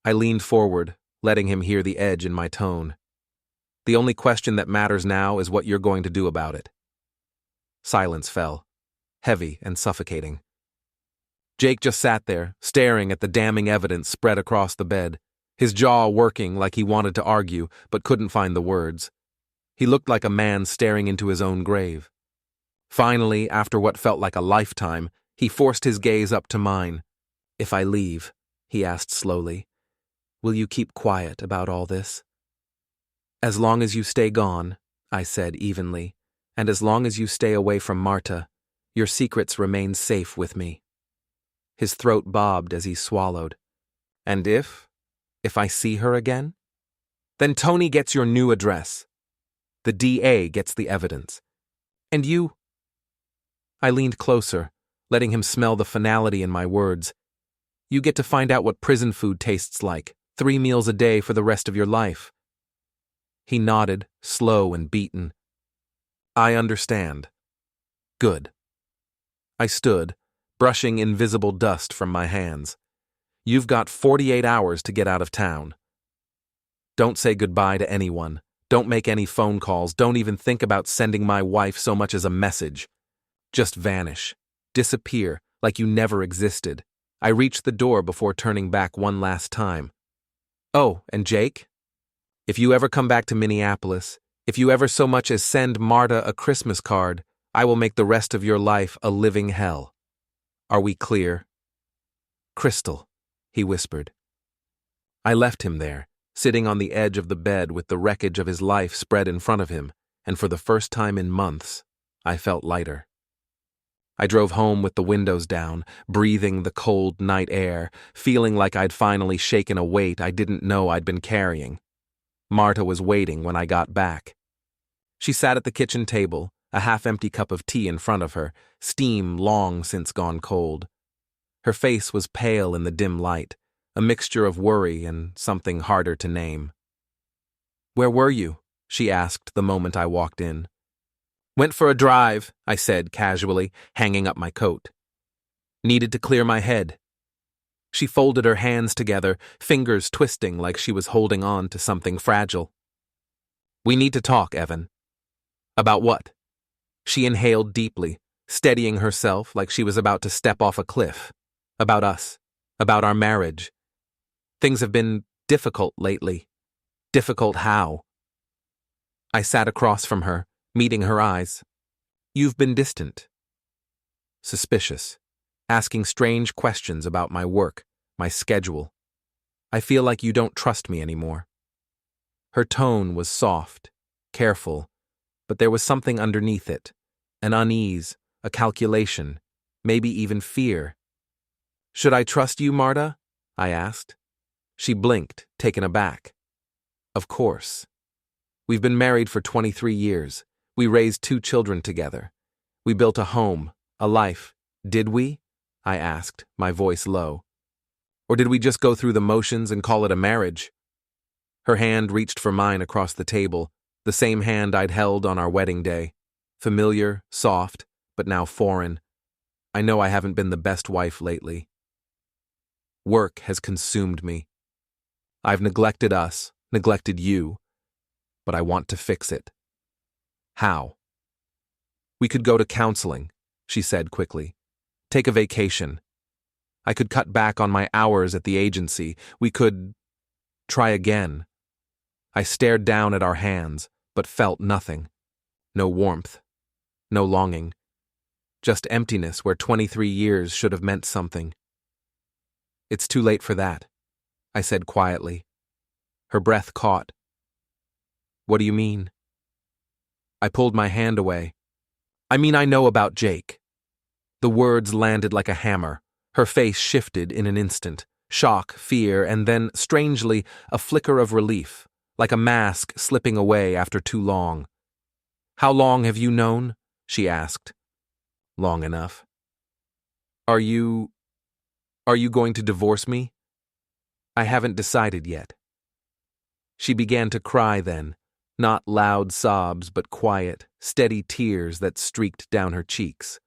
I leaned forward, letting him hear the edge in my tone. The only question that matters now is what you're going to do about it. Silence fell, heavy and suffocating. Jake just sat there, staring at the damning evidence spread across the bed, his jaw working like he wanted to argue but couldn't find the words. He looked like a man staring into his own grave. Finally, after what felt like a lifetime, he forced his gaze up to mine. "If I leave," he asked slowly, "will you keep quiet about all this?" "As long as you stay gone," I said evenly, "and as long as you stay away from Marta, your secrets remain safe with me." His throat bobbed as he swallowed. "And if I see her again? Then Tony gets your new address. The DA gets the evidence. And you—" I leaned closer, letting him smell the finality in my words. "You get to find out what prison food tastes like, 3 meals a day for the rest of your life." He nodded, slow and beaten. "I understand." "Good." I stood, brushing invisible dust from my hands. "You've got 48 hours to get out of town. Don't say goodbye to anyone. Don't make any phone calls. Don't even think about sending my wife so much as a message. Just vanish. Disappear, like you never existed." I reached the door before turning back one last time. "Oh, and Jake? If you ever come back to Minneapolis, if you ever so much as send Marta a Christmas card, I will make the rest of your life a living hell. Are we clear?" "Crystal," he whispered. I left him there, sitting on the edge of the bed with the wreckage of his life spread in front of him, and for the first time in months, I felt lighter. I drove home with the windows down, breathing the cold night air, feeling like I'd finally shaken a weight I didn't know I'd been carrying. Marta was waiting when I got back. She sat at the kitchen table, a half-empty cup of tea in front of her, steam long since gone cold. Her face was pale in the dim light, a mixture of worry and something harder to name. "Where were you?" she asked the moment I walked in. "Went for a drive," I said casually, hanging up my coat. "Needed to clear my head." She folded her hands together, fingers twisting like she was holding on to something fragile. "We need to talk, Evan." "About what?" She inhaled deeply, steadying herself like she was about to step off a cliff. "About us. About our marriage. Things have been difficult lately." "Difficult how?" I sat across from her, meeting her eyes. "You've been distant. Suspicious. Asking strange questions about my work, my schedule. I feel like you don't trust me anymore." Her tone was soft, careful, but there was something underneath it, an unease, a calculation, maybe even fear. "Should I trust you, Marta?" I asked. She blinked, taken aback. "Of course. We've been married for 23 years. We raised 2 children together. We built a home, a life. Did we?" I asked, my voice low. "Or did we just go through the motions and call it a marriage?" Her hand reached for mine across the table, the same hand I'd held on our wedding day. Familiar, soft, but now foreign. I know I haven't been the best wife lately. Work has consumed me. I've neglected us, neglected you, but I want to fix it. How? "We could go to counseling," she said quickly. "Take a vacation. I could cut back on my hours at the agency. We could try again." I stared down at our hands, but felt nothing. No warmth. No longing. Just emptiness where 23 years should have meant something. "It's too late for that," I said quietly. Her breath caught. "What do you mean?" I pulled my hand away. "I mean, I know about Jake." The words landed like a hammer. Her face shifted in an instant. Shock, fear, and then, strangely, a flicker of relief, like a mask slipping away after too long. "How long have you known?" she asked. "Long enough." Are you going to divorce me?" "I haven't decided yet." She began to cry then, not loud sobs but quiet, steady tears that streaked down her cheeks.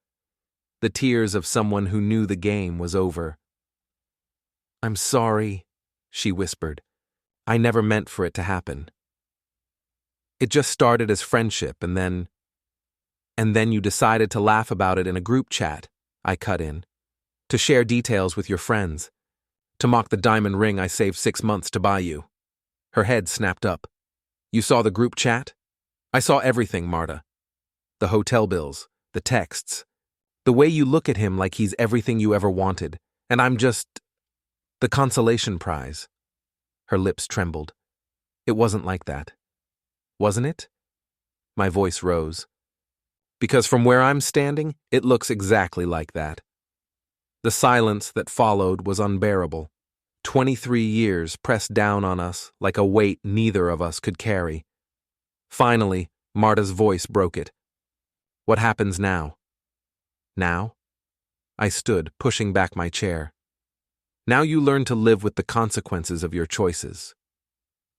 The tears of someone who knew the game was over. I'm sorry, she whispered. I never meant for it to happen. It just started as friendship, and then you decided to laugh about it in a group chat, I cut in. To share details with your friends. To mock the diamond ring I saved 6 months to buy you. Her head snapped up. You saw the group chat? I saw everything, Marta. The hotel bills, the texts. The way you look at him like he's everything you ever wanted, and I'm just… the consolation prize. Her lips trembled. It wasn't like that. Wasn't it? My voice rose. Because from where I'm standing, it looks exactly like that. The silence that followed was unbearable. 23 years pressed down on us like a weight neither of us could carry. Finally, Marta's voice broke it. What happens now? Now? I stood, pushing back my chair. Now you learn to live with the consequences of your choices.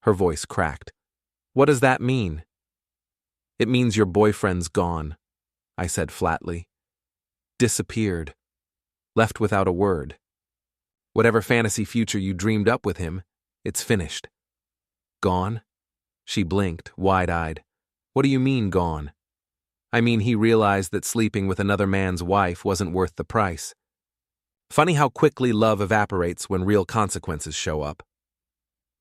Her voice cracked. What does that mean? It means your boyfriend's gone, I said flatly. Disappeared. Left without a word. Whatever fantasy future you dreamed up with him, it's finished. Gone? She blinked, wide-eyed. What do you mean, gone? I mean he realized that sleeping with another man's wife wasn't worth the price. Funny how quickly love evaporates when real consequences show up.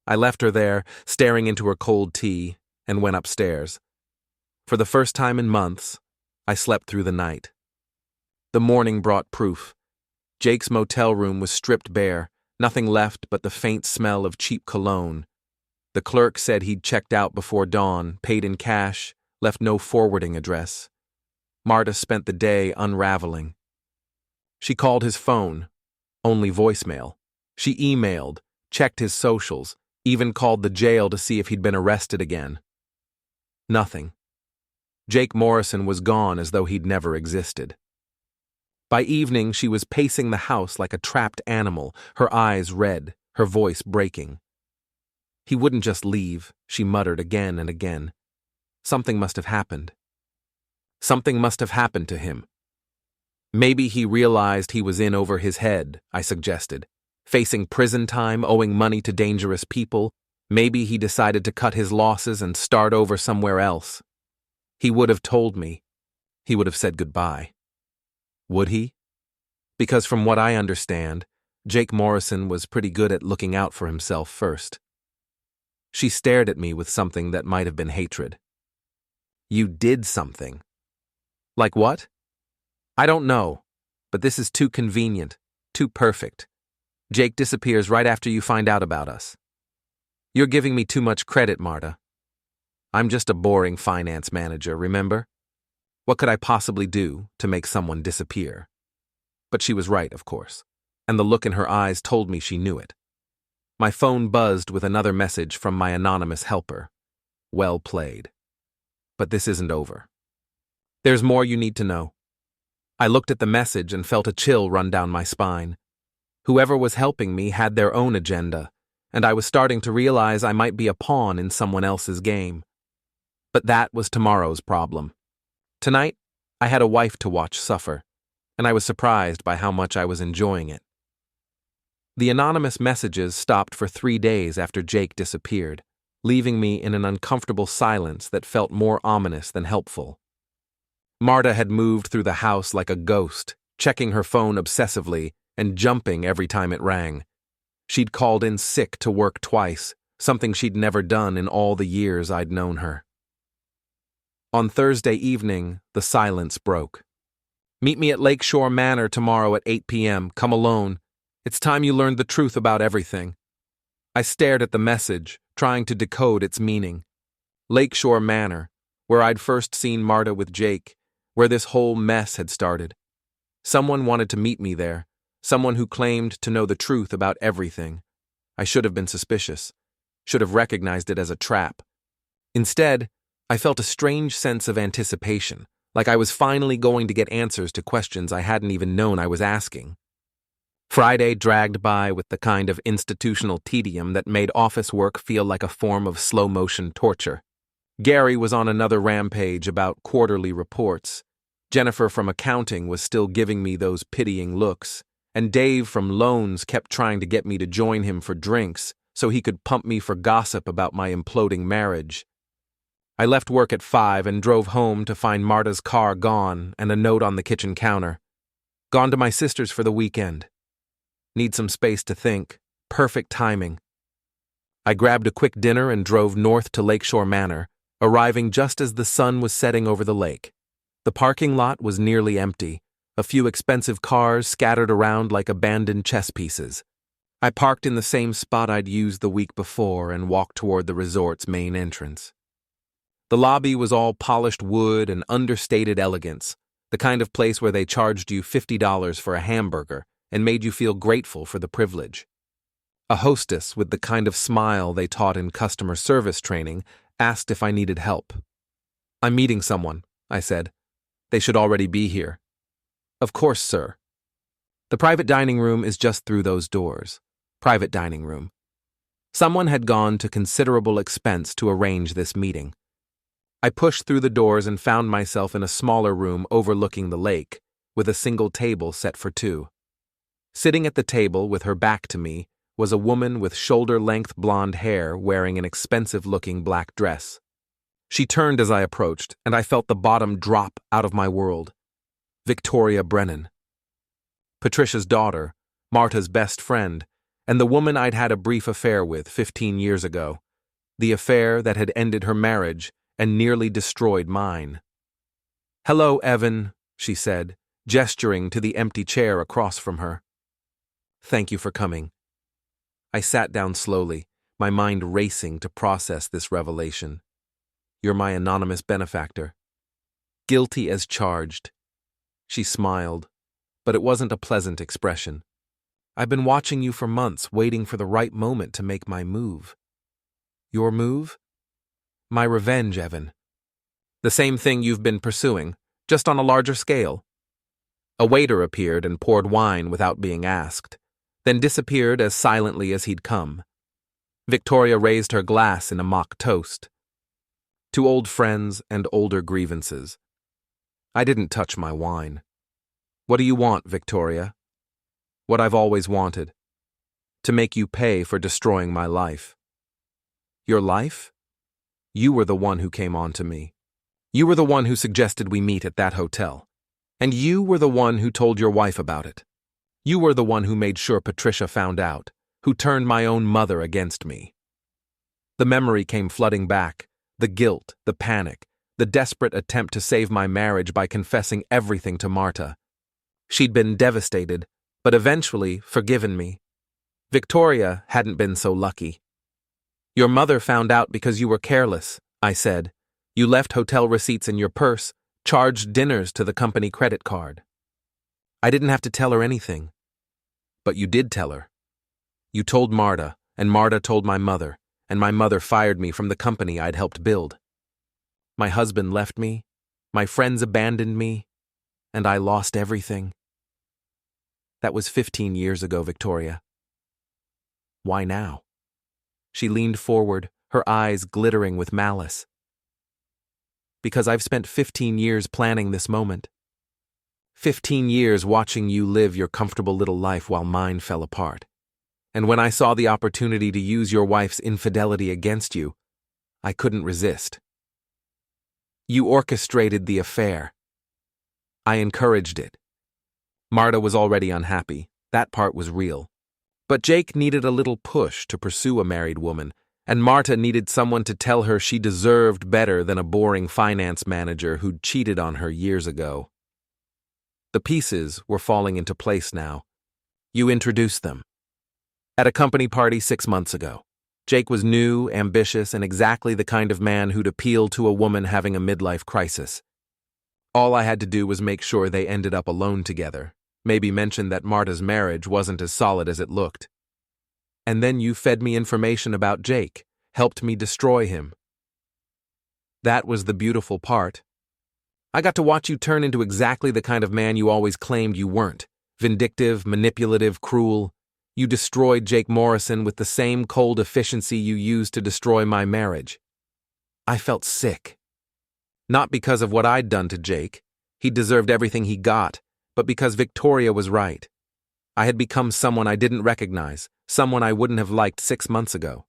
I left her there, staring into her cold tea, and went upstairs. For the first time in months, I slept through the night. The morning brought proof. Jake's motel room was stripped bare, nothing left but the faint smell of cheap cologne. The clerk said he'd checked out before dawn, paid in cash, left no forwarding address. Marta spent the day unraveling. She called his phone, only voicemail. She emailed, checked his socials, even called the jail to see if he'd been arrested again. Nothing. Jake Morrison was gone as though he'd never existed. By evening, she was pacing the house like a trapped animal, her eyes red, her voice breaking. He wouldn't just leave, she muttered again and again. Something must have happened. Something must have happened to him. Maybe he realized he was in over his head, I suggested. Facing prison time, owing money to dangerous people. Maybe he decided to cut his losses and start over somewhere else. He would have told me. He would have said goodbye. Would he? Because from what I understand, Jake Morrison was pretty good at looking out for himself first. She stared at me with something that might have been hatred. You did something. Like what? I don't know, but this is too convenient, too perfect. Jake disappears right after you find out about us. You're giving me too much credit, Marta. I'm just a boring finance manager, remember? What could I possibly do to make someone disappear? But she was right, of course, and the look in her eyes told me she knew it. My phone buzzed with another message from my anonymous helper. Well played. But this isn't over. There's more you need to know. I looked at the message and felt a chill run down my spine. Whoever was helping me had their own agenda, and I was starting to realize I might be a pawn in someone else's game. But that was tomorrow's problem. Tonight, I had a wife to watch suffer, and I was surprised by how much I was enjoying it. The anonymous messages stopped for 3 days after Jake disappeared, leaving me in an uncomfortable silence that felt more ominous than helpful. Marta had moved through the house like a ghost, checking her phone obsessively and jumping every time it rang. She'd called in sick to work twice, something she'd never done in all the years I'd known her. On Thursday evening, the silence broke. Meet me at Lakeshore Manor tomorrow at 8 p.m. Come alone. It's time you learned the truth about everything. I stared at the message, trying to decode its meaning. Lakeshore Manor, where I'd first seen Marta with Jake, where this whole mess had started. Someone wanted to meet me there, someone who claimed to know the truth about everything. I should have been suspicious, should have recognized it as a trap. Instead, I felt a strange sense of anticipation, like I was finally going to get answers to questions I hadn't even known I was asking. Friday dragged by with the kind of institutional tedium that made office work feel like a form of slow-motion torture. Gary was on another rampage about quarterly reports. Jennifer from accounting was still giving me those pitying looks, and Dave from Loans kept trying to get me to join him for drinks so he could pump me for gossip about my imploding marriage. I left work at 5 and drove home to find Marta's car gone and a note on the kitchen counter. Gone to my sister's for the weekend. Need some space to think. Perfect timing. I grabbed a quick dinner and drove north to Lakeshore Manor, arriving just as the sun was setting over the lake. The parking lot was nearly empty, a few expensive cars scattered around like abandoned chess pieces. I parked in the same spot I'd used the week before and walked toward the resort's main entrance. The lobby was all polished wood and understated elegance, the kind of place where they charged you $50 for a hamburger and made you feel grateful for the privilege. A hostess with the kind of smile they taught in customer service training asked if I needed help. "I'm meeting someone," I said. "They should already be here." "Of course, sir." The private dining room is just through those doors. Private dining room. Someone had gone to considerable expense to arrange this meeting. I pushed through the doors and found myself in a smaller room overlooking the lake, with a single table set for two. Sitting at the table with her back to me was a woman with shoulder-length blonde hair wearing an expensive-looking black dress. She turned as I approached, and I felt the bottom drop out of my world. Victoria Brennan. Patricia's daughter, Marta's best friend, and the woman I'd had a brief affair with 15 years ago. The affair that had ended her marriage and nearly destroyed mine. "Hello, Evan," she said, gesturing to the empty chair across from her. "Thank you for coming." I sat down slowly, my mind racing to process this revelation. "You're my anonymous benefactor." "Guilty as charged." She smiled, but it wasn't a pleasant expression. "I've been watching you for months, waiting for the right moment to make my move." "Your move?" "My revenge, Evan. The same thing you've been pursuing, just on a larger scale." A waiter appeared and poured wine without being asked, then disappeared as silently as he'd come. Victoria raised her glass in a mock toast. To old friends and older grievances. I didn't touch my wine. "What do you want, Victoria?" "What I've always wanted. To make you pay for destroying my life." "Your life?" "You were the one who came on to me. You were the one who suggested we meet at that hotel. And you were the one who told your wife about it. You were the one who made sure Patricia found out, who turned my own mother against me." The memory came flooding back, the guilt, the panic, the desperate attempt to save my marriage by confessing everything to Marta. She'd been devastated, but eventually forgiven me. Victoria hadn't been so lucky. "Your mother found out because you were careless," I said. "You left hotel receipts in your purse, charged dinners to the company credit card." "I didn't have to tell her anything." "But you did tell her. You told Marta, and Marta told my mother, and my mother fired me from the company I'd helped build. My husband left me, my friends abandoned me, and I lost everything. That was 15 years ago, Victoria. Why now?" She leaned forward, her eyes glittering with malice. "Because I've spent 15 years planning this moment. 15 years watching you live your comfortable little life while mine fell apart. And when I saw the opportunity to use your wife's infidelity against you, I couldn't resist. You orchestrated the affair. I encouraged it. Marta was already unhappy. That part was real. But Jake needed a little push to pursue a married woman, and Marta needed someone to tell her she deserved better than a boring finance manager who'd cheated on her years ago. The pieces were falling into place now. You introduced them. At a company party 6 months ago. Jake was new, ambitious, and exactly the kind of man who'd appeal to a woman having a midlife crisis. All I had to do was make sure they ended up alone together, maybe mention that Marta's marriage wasn't as solid as it looked. And then you fed me information about Jake, helped me destroy him. That was the beautiful part. I got to watch you turn into exactly the kind of man you always claimed you weren't. Vindictive, manipulative, cruel. You destroyed Jake Morrison with the same cold efficiency you used to destroy my marriage. I felt sick. Not because of what I'd done to Jake. He deserved everything he got, but because Victoria was right. I had become someone I didn't recognize, someone I wouldn't have liked 6 months ago.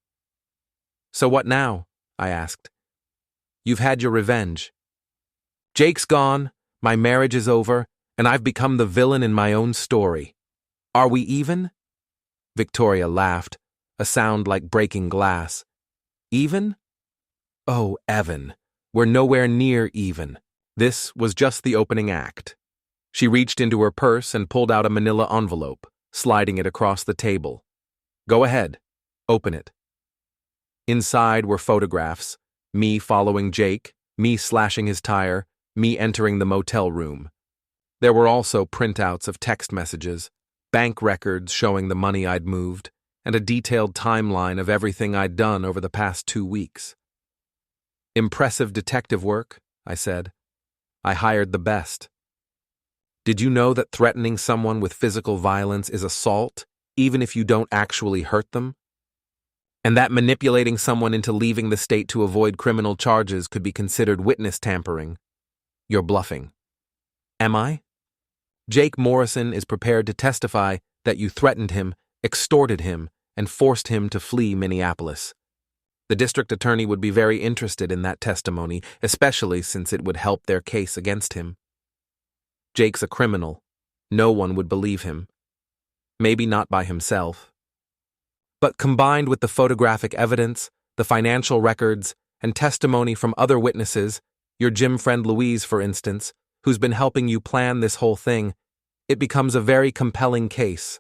"So what now?" I asked. "You've had your revenge. Jake's gone, my marriage is over, and I've become the villain in my own story. Are we even?" Victoria laughed, a sound like breaking glass. "Even? Oh, Evan, we're nowhere near even." This was just the opening act. She reached into her purse and pulled out a manila envelope, sliding it across the table. "Go ahead. Open it." Inside were photographs, me following Jake, me slashing his tire, me entering the motel room. There were also printouts of text messages, bank records showing the money I'd moved, and a detailed timeline of everything I'd done over the past 2 weeks. "Impressive detective work," I said. "I hired the best." "Did you know that threatening someone with physical violence is assault, even if you don't actually hurt them? And that manipulating someone into leaving the state to avoid criminal charges could be considered witness tampering? You're bluffing." "Am I?" "Jake Morrison is prepared to testify that you threatened him, extorted him, and forced him to flee Minneapolis. The district attorney would be very interested in that testimony, especially since it would help their case against him. Jake's a criminal. No one would believe him. Maybe not by himself. But combined with the photographic evidence, the financial records, and testimony from other witnesses, your gym friend Louise, for instance, who's been helping you plan this whole thing, it becomes a very compelling case.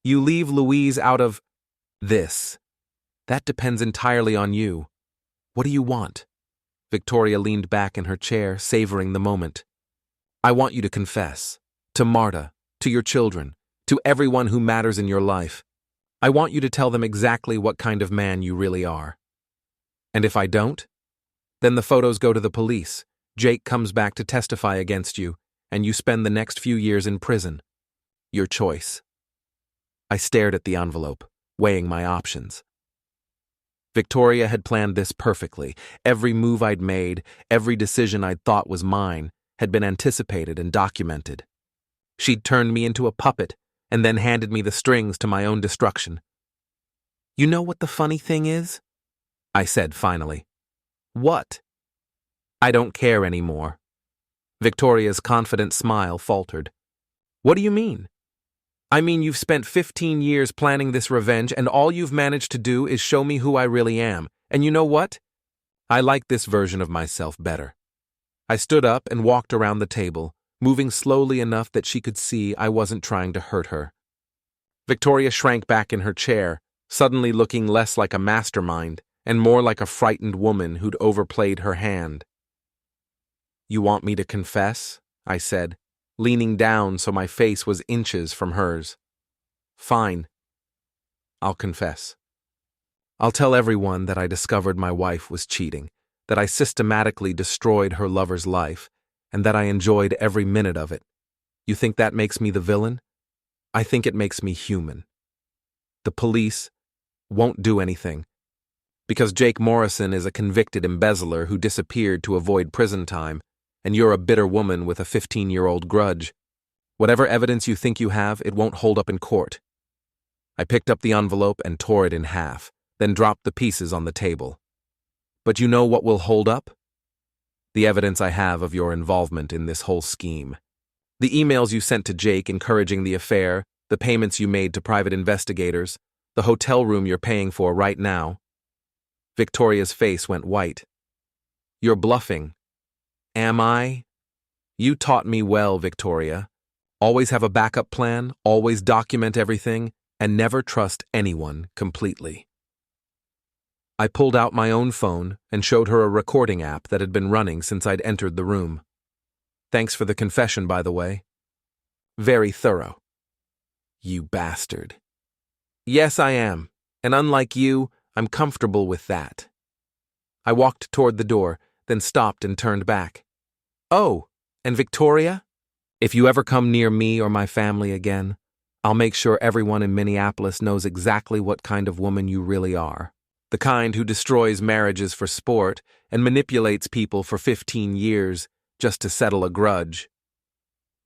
You leave Louise out of this. That depends entirely on you. What do you want?" Victoria leaned back in her chair, savoring the moment. "I want you to confess. To Marta, to your children, to everyone who matters in your life. I want you to tell them exactly what kind of man you really are. And if I don't, then the photos go to the police, Jake comes back to testify against you, and you spend the next few years in prison. Your choice." I stared at the envelope, weighing my options. Victoria had planned this perfectly. Every move I'd made, every decision I'd thought was mine, had been anticipated and documented. She'd turned me into a puppet, and then handed me the strings to my own destruction. "You know what the funny thing is?" I said finally. "What?" "I don't care anymore." Victoria's confident smile faltered. "What do you mean?" "I mean, you've spent 15 years planning this revenge, and all you've managed to do is show me who I really am. And you know what? I like this version of myself better." I stood up and walked around the table, moving slowly enough that she could see I wasn't trying to hurt her. Victoria shrank back in her chair, suddenly looking less like a mastermind and more like a frightened woman who'd overplayed her hand. "You want me to confess?" I said, leaning down so my face was inches from hers. "Fine. I'll confess. I'll tell everyone that I discovered my wife was cheating, that I systematically destroyed her lover's life, and that I enjoyed every minute of it. You think that makes me the villain? I think it makes me human. The police won't do anything, because Jake Morrison is a convicted embezzler who disappeared to avoid prison time, and you're a bitter woman with a 15-year-old grudge. Whatever evidence you think you have, it won't hold up in court." I picked up the envelope and tore it in half, then dropped the pieces on the table. "But you know what will hold up? The evidence I have of your involvement in this whole scheme. The emails you sent to Jake encouraging the affair, the payments you made to private investigators, the hotel room you're paying for right now." Victoria's face went white. "You're bluffing." "Am I?" "You taught me well, Victoria. Always have a backup plan, always document everything, and never trust anyone completely." I pulled out my own phone and showed her a recording app that had been running since I'd entered the room. "Thanks for the confession, by the way. Very thorough." "You bastard." "Yes, I am, and unlike you, I'm comfortable with that." I walked toward the door, then stopped and turned back. "Oh, and Victoria? If you ever come near me or my family again, I'll make sure everyone in Minneapolis knows exactly what kind of woman you really are. The kind who destroys marriages for sport and manipulates people for 15 years just to settle a grudge."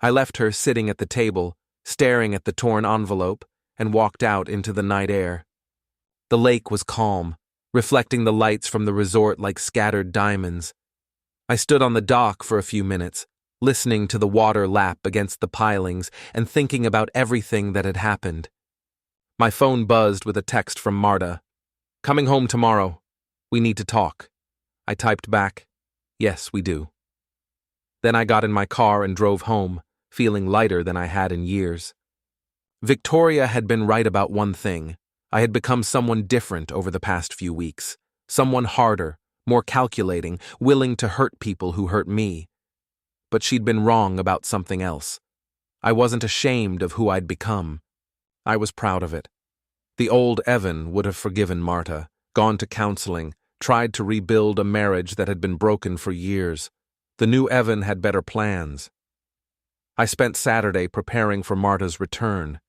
I left her sitting at the table, staring at the torn envelope, and walked out into the night air. The lake was calm, reflecting the lights from the resort like scattered diamonds. I stood on the dock for a few minutes, listening to the water lap against the pilings and thinking about everything that had happened. My phone buzzed with a text from Marta. "Coming home tomorrow. We need to talk." I typed back, "Yes, we do." Then I got in my car and drove home, feeling lighter than I had in years. Victoria had been right about one thing. I had become someone different over the past few weeks. Someone harder, more calculating, willing to hurt people who hurt me. But she'd been wrong about something else. I wasn't ashamed of who I'd become. I was proud of it. The old Evan would have forgiven Marta, gone to counseling, tried to rebuild a marriage that had been broken for years. The new Evan had better plans. I spent Saturday preparing for Marta's return.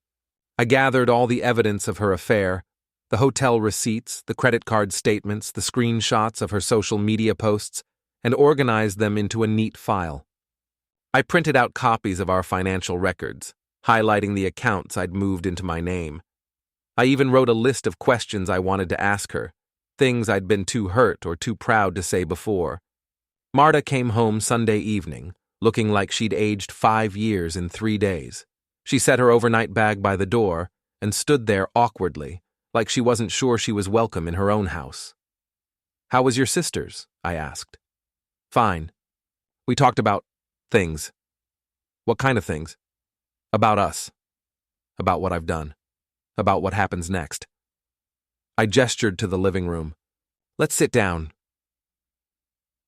I gathered all the evidence of her affair, the hotel receipts, the credit card statements, the screenshots of her social media posts, and organized them into a neat file. I printed out copies of our financial records, highlighting the accounts I'd moved into my name. I even wrote a list of questions I wanted to ask her, things I'd been too hurt or too proud to say before. Marta came home Sunday evening, looking like she'd aged 5 years in 3 days. She set her overnight bag by the door and stood there awkwardly, like she wasn't sure she was welcome in her own house. "How was your sister's?" I asked. "Fine. We talked about things." "What kind of things?" "About us. About what I've done. About what happens next." I gestured to the living room. "Let's sit down."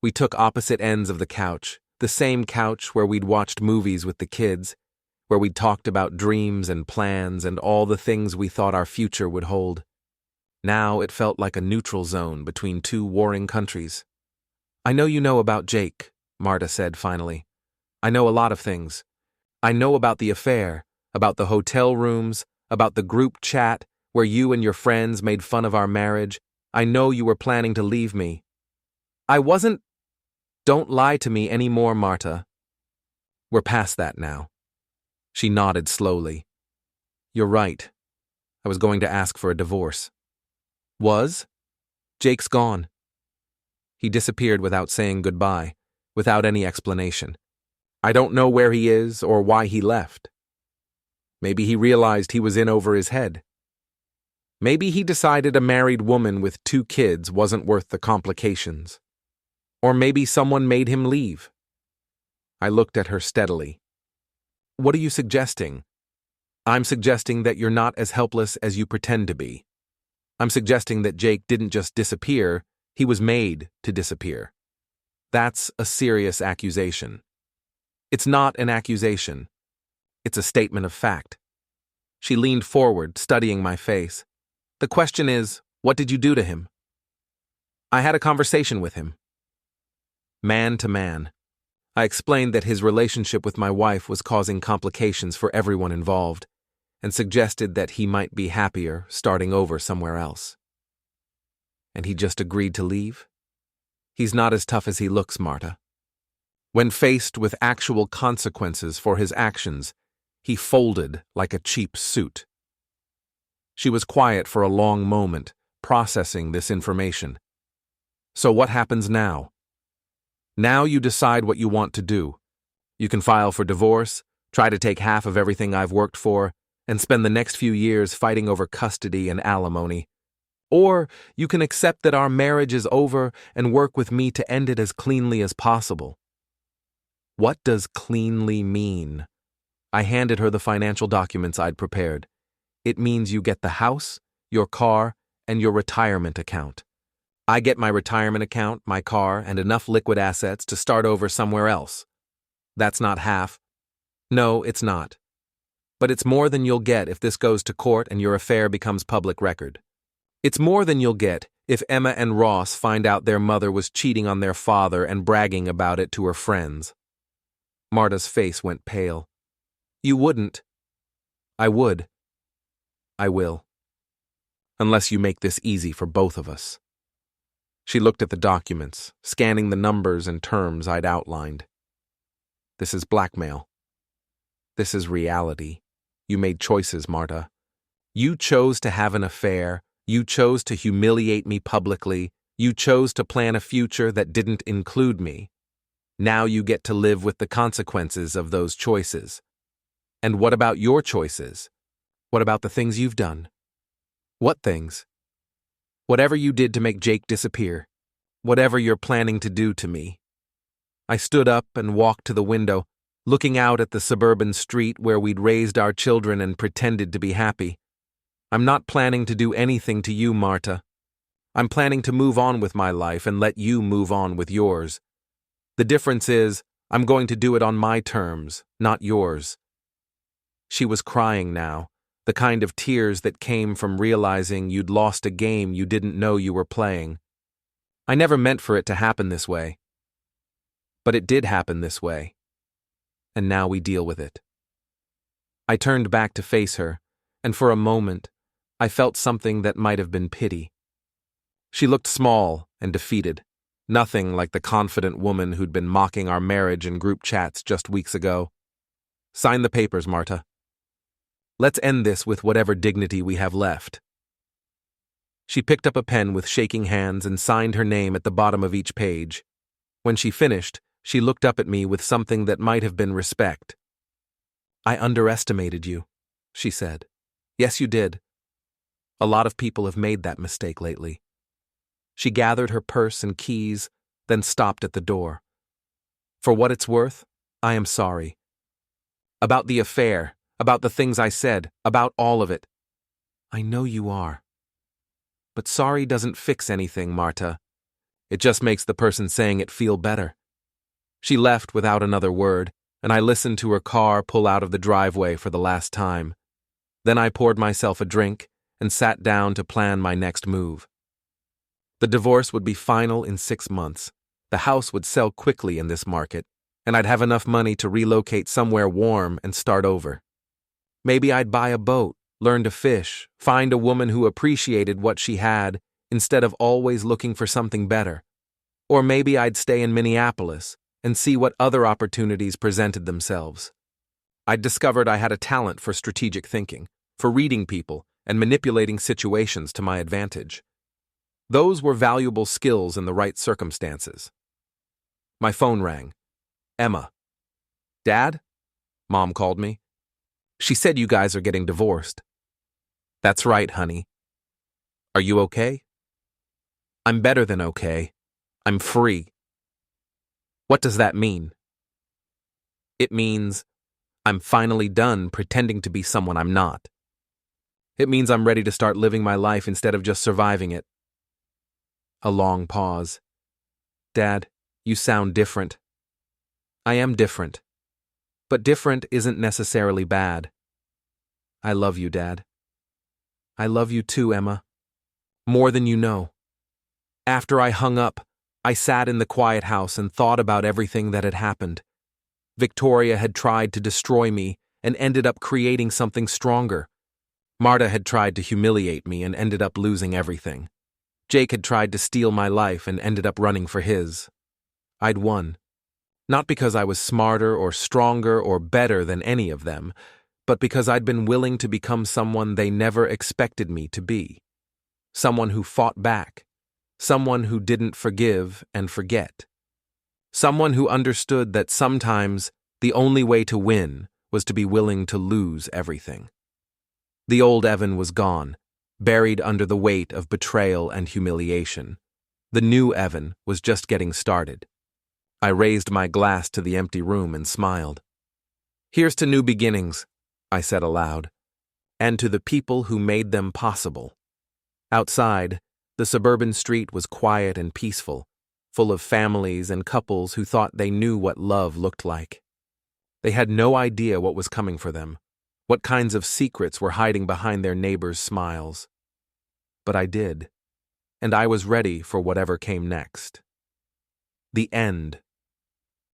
We took opposite ends of the couch, the same couch where we'd watched movies with the kids, where we'd talked about dreams and plans and all the things we thought our future would hold. Now it felt like a neutral zone between two warring countries. "I know you know about Jake," Marta said finally. "I know a lot of things. I know about the affair, about the hotel rooms, about the group chat where you and your friends made fun of our marriage. I know you were planning to leave me." "I wasn't—" "Don't lie to me anymore, Marta. We're past that now." She nodded slowly. "You're right. I was going to ask for a divorce." "Was? Jake's gone." He disappeared without saying goodbye, without any explanation. I don't know where he is or why he left. Maybe he realized he was in over his head. Maybe he decided a married woman with 2 kids wasn't worth the complications. Or maybe someone made him leave. I looked at her steadily. "What are you suggesting?" "I'm suggesting that you're not as helpless as you pretend to be. I'm suggesting that Jake didn't just disappear, he was made to disappear. That's a serious accusation." "It's not an accusation. It's a statement of fact." She leaned forward, studying my face. "The question is, what did you do to him?" "I had a conversation with him." Man to man. I explained that his relationship with my wife was causing complications for everyone involved, and suggested that he might be happier starting over somewhere else. "And he just agreed to leave?" "He's not as tough as he looks, Marta. When faced with actual consequences for his actions, he folded like a cheap suit." She was quiet for a long moment, processing this information. "So what happens now?" "Now you decide what you want to do. You can file for divorce, try to take half of everything I've worked for, and spend the next few years fighting over custody and alimony. Or you can accept that our marriage is over and work with me to end it as cleanly as possible." What does cleanly mean? I handed her the financial documents I'd prepared. "It means you get the house, your car, and your retirement account. I get my retirement account, my car, and enough liquid assets to start over somewhere else. That's not half. No, it's not. But it's more than you'll get if this goes to court and your affair becomes public record. It's more than you'll get if Emma and Ross find out their mother was cheating on their father and bragging about it to her friends." Marta's face went pale. "You wouldn't." "I would. I will. Unless you make this easy for both of us." She looked at the documents, scanning the numbers and terms I'd outlined. "This is blackmail. This is reality. You made choices, Marta. You chose to have an affair. You chose to humiliate me publicly. You chose to plan a future that didn't include me. Now you get to live with the consequences of those choices. And what about your choices? What about the things you've done? What things? Whatever you did to make Jake disappear. Whatever you're planning to do to me. I stood up and walked to the window, looking out at the suburban street where we'd raised our children and pretended to be happy. I'm not planning to do anything to you, Marta. I'm planning to move on with my life and let you move on with yours. The difference is, I'm going to do it on my terms, not yours. She was crying now, the kind of tears that came from realizing you'd lost a game you didn't know you were playing. I never meant for it to happen this way. But it did happen this way. And now we deal with it. I turned back to face her, and for a moment, I felt something that might have been pity. She looked small and defeated, nothing like the confident woman who'd been mocking our marriage in group chats just weeks ago. Sign the papers, Marta. Let's end this with whatever dignity we have left. She picked up a pen with shaking hands and signed her name at the bottom of each page. When she finished, she looked up at me with something that might have been respect. I underestimated you, she said. Yes, you did. A lot of people have made that mistake lately. She gathered her purse and keys, then stopped at the door. For what it's worth, I am sorry. About the affair, about the things I said, about all of it. I know you are. But sorry doesn't fix anything, Marta. It just makes the person saying it feel better. She left without another word, and I listened to her car pull out of the driveway for the last time. Then I poured myself a drink and sat down to plan my next move. The divorce would be final in 6 months. The house would sell quickly in this market, and I'd have enough money to relocate somewhere warm and start over. Maybe I'd buy a boat, learn to fish, find a woman who appreciated what she had instead of always looking for something better. Or maybe I'd stay in Minneapolis and see what other opportunities presented themselves. I'd discovered I had a talent for strategic thinking, for reading people and manipulating situations to my advantage. Those were valuable skills in the right circumstances. My phone rang. Emma. Dad? Mom called me. She said you guys are getting divorced. That's right, honey. Are you okay? I'm better than okay. I'm free. What does that mean? It means I'm finally done pretending to be someone I'm not. It means I'm ready to start living my life instead of just surviving it. A long pause. Dad, you sound different. I am different. But different isn't necessarily bad. I love you, Dad. I love you too, Emma. More than you know. After I hung up, I sat in the quiet house and thought about everything that had happened. Victoria had tried to destroy me and ended up creating something stronger. Marta had tried to humiliate me and ended up losing everything. Jake had tried to steal my life and ended up running for his. I'd won. Not because I was smarter or stronger or better than any of them, but because I'd been willing to become someone they never expected me to be. Someone who fought back. Someone who didn't forgive and forget. Someone who understood that sometimes the only way to win was to be willing to lose everything. The old Evan was gone, buried under the weight of betrayal and humiliation. The new Evan was just getting started. I raised my glass to the empty room and smiled. Here's to new beginnings, I said aloud, and to the people who made them possible. Outside, the suburban street was quiet and peaceful, full of families and couples who thought they knew what love looked like. They had no idea what was coming for them, what kinds of secrets were hiding behind their neighbors' smiles. But I did, and I was ready for whatever came next. The end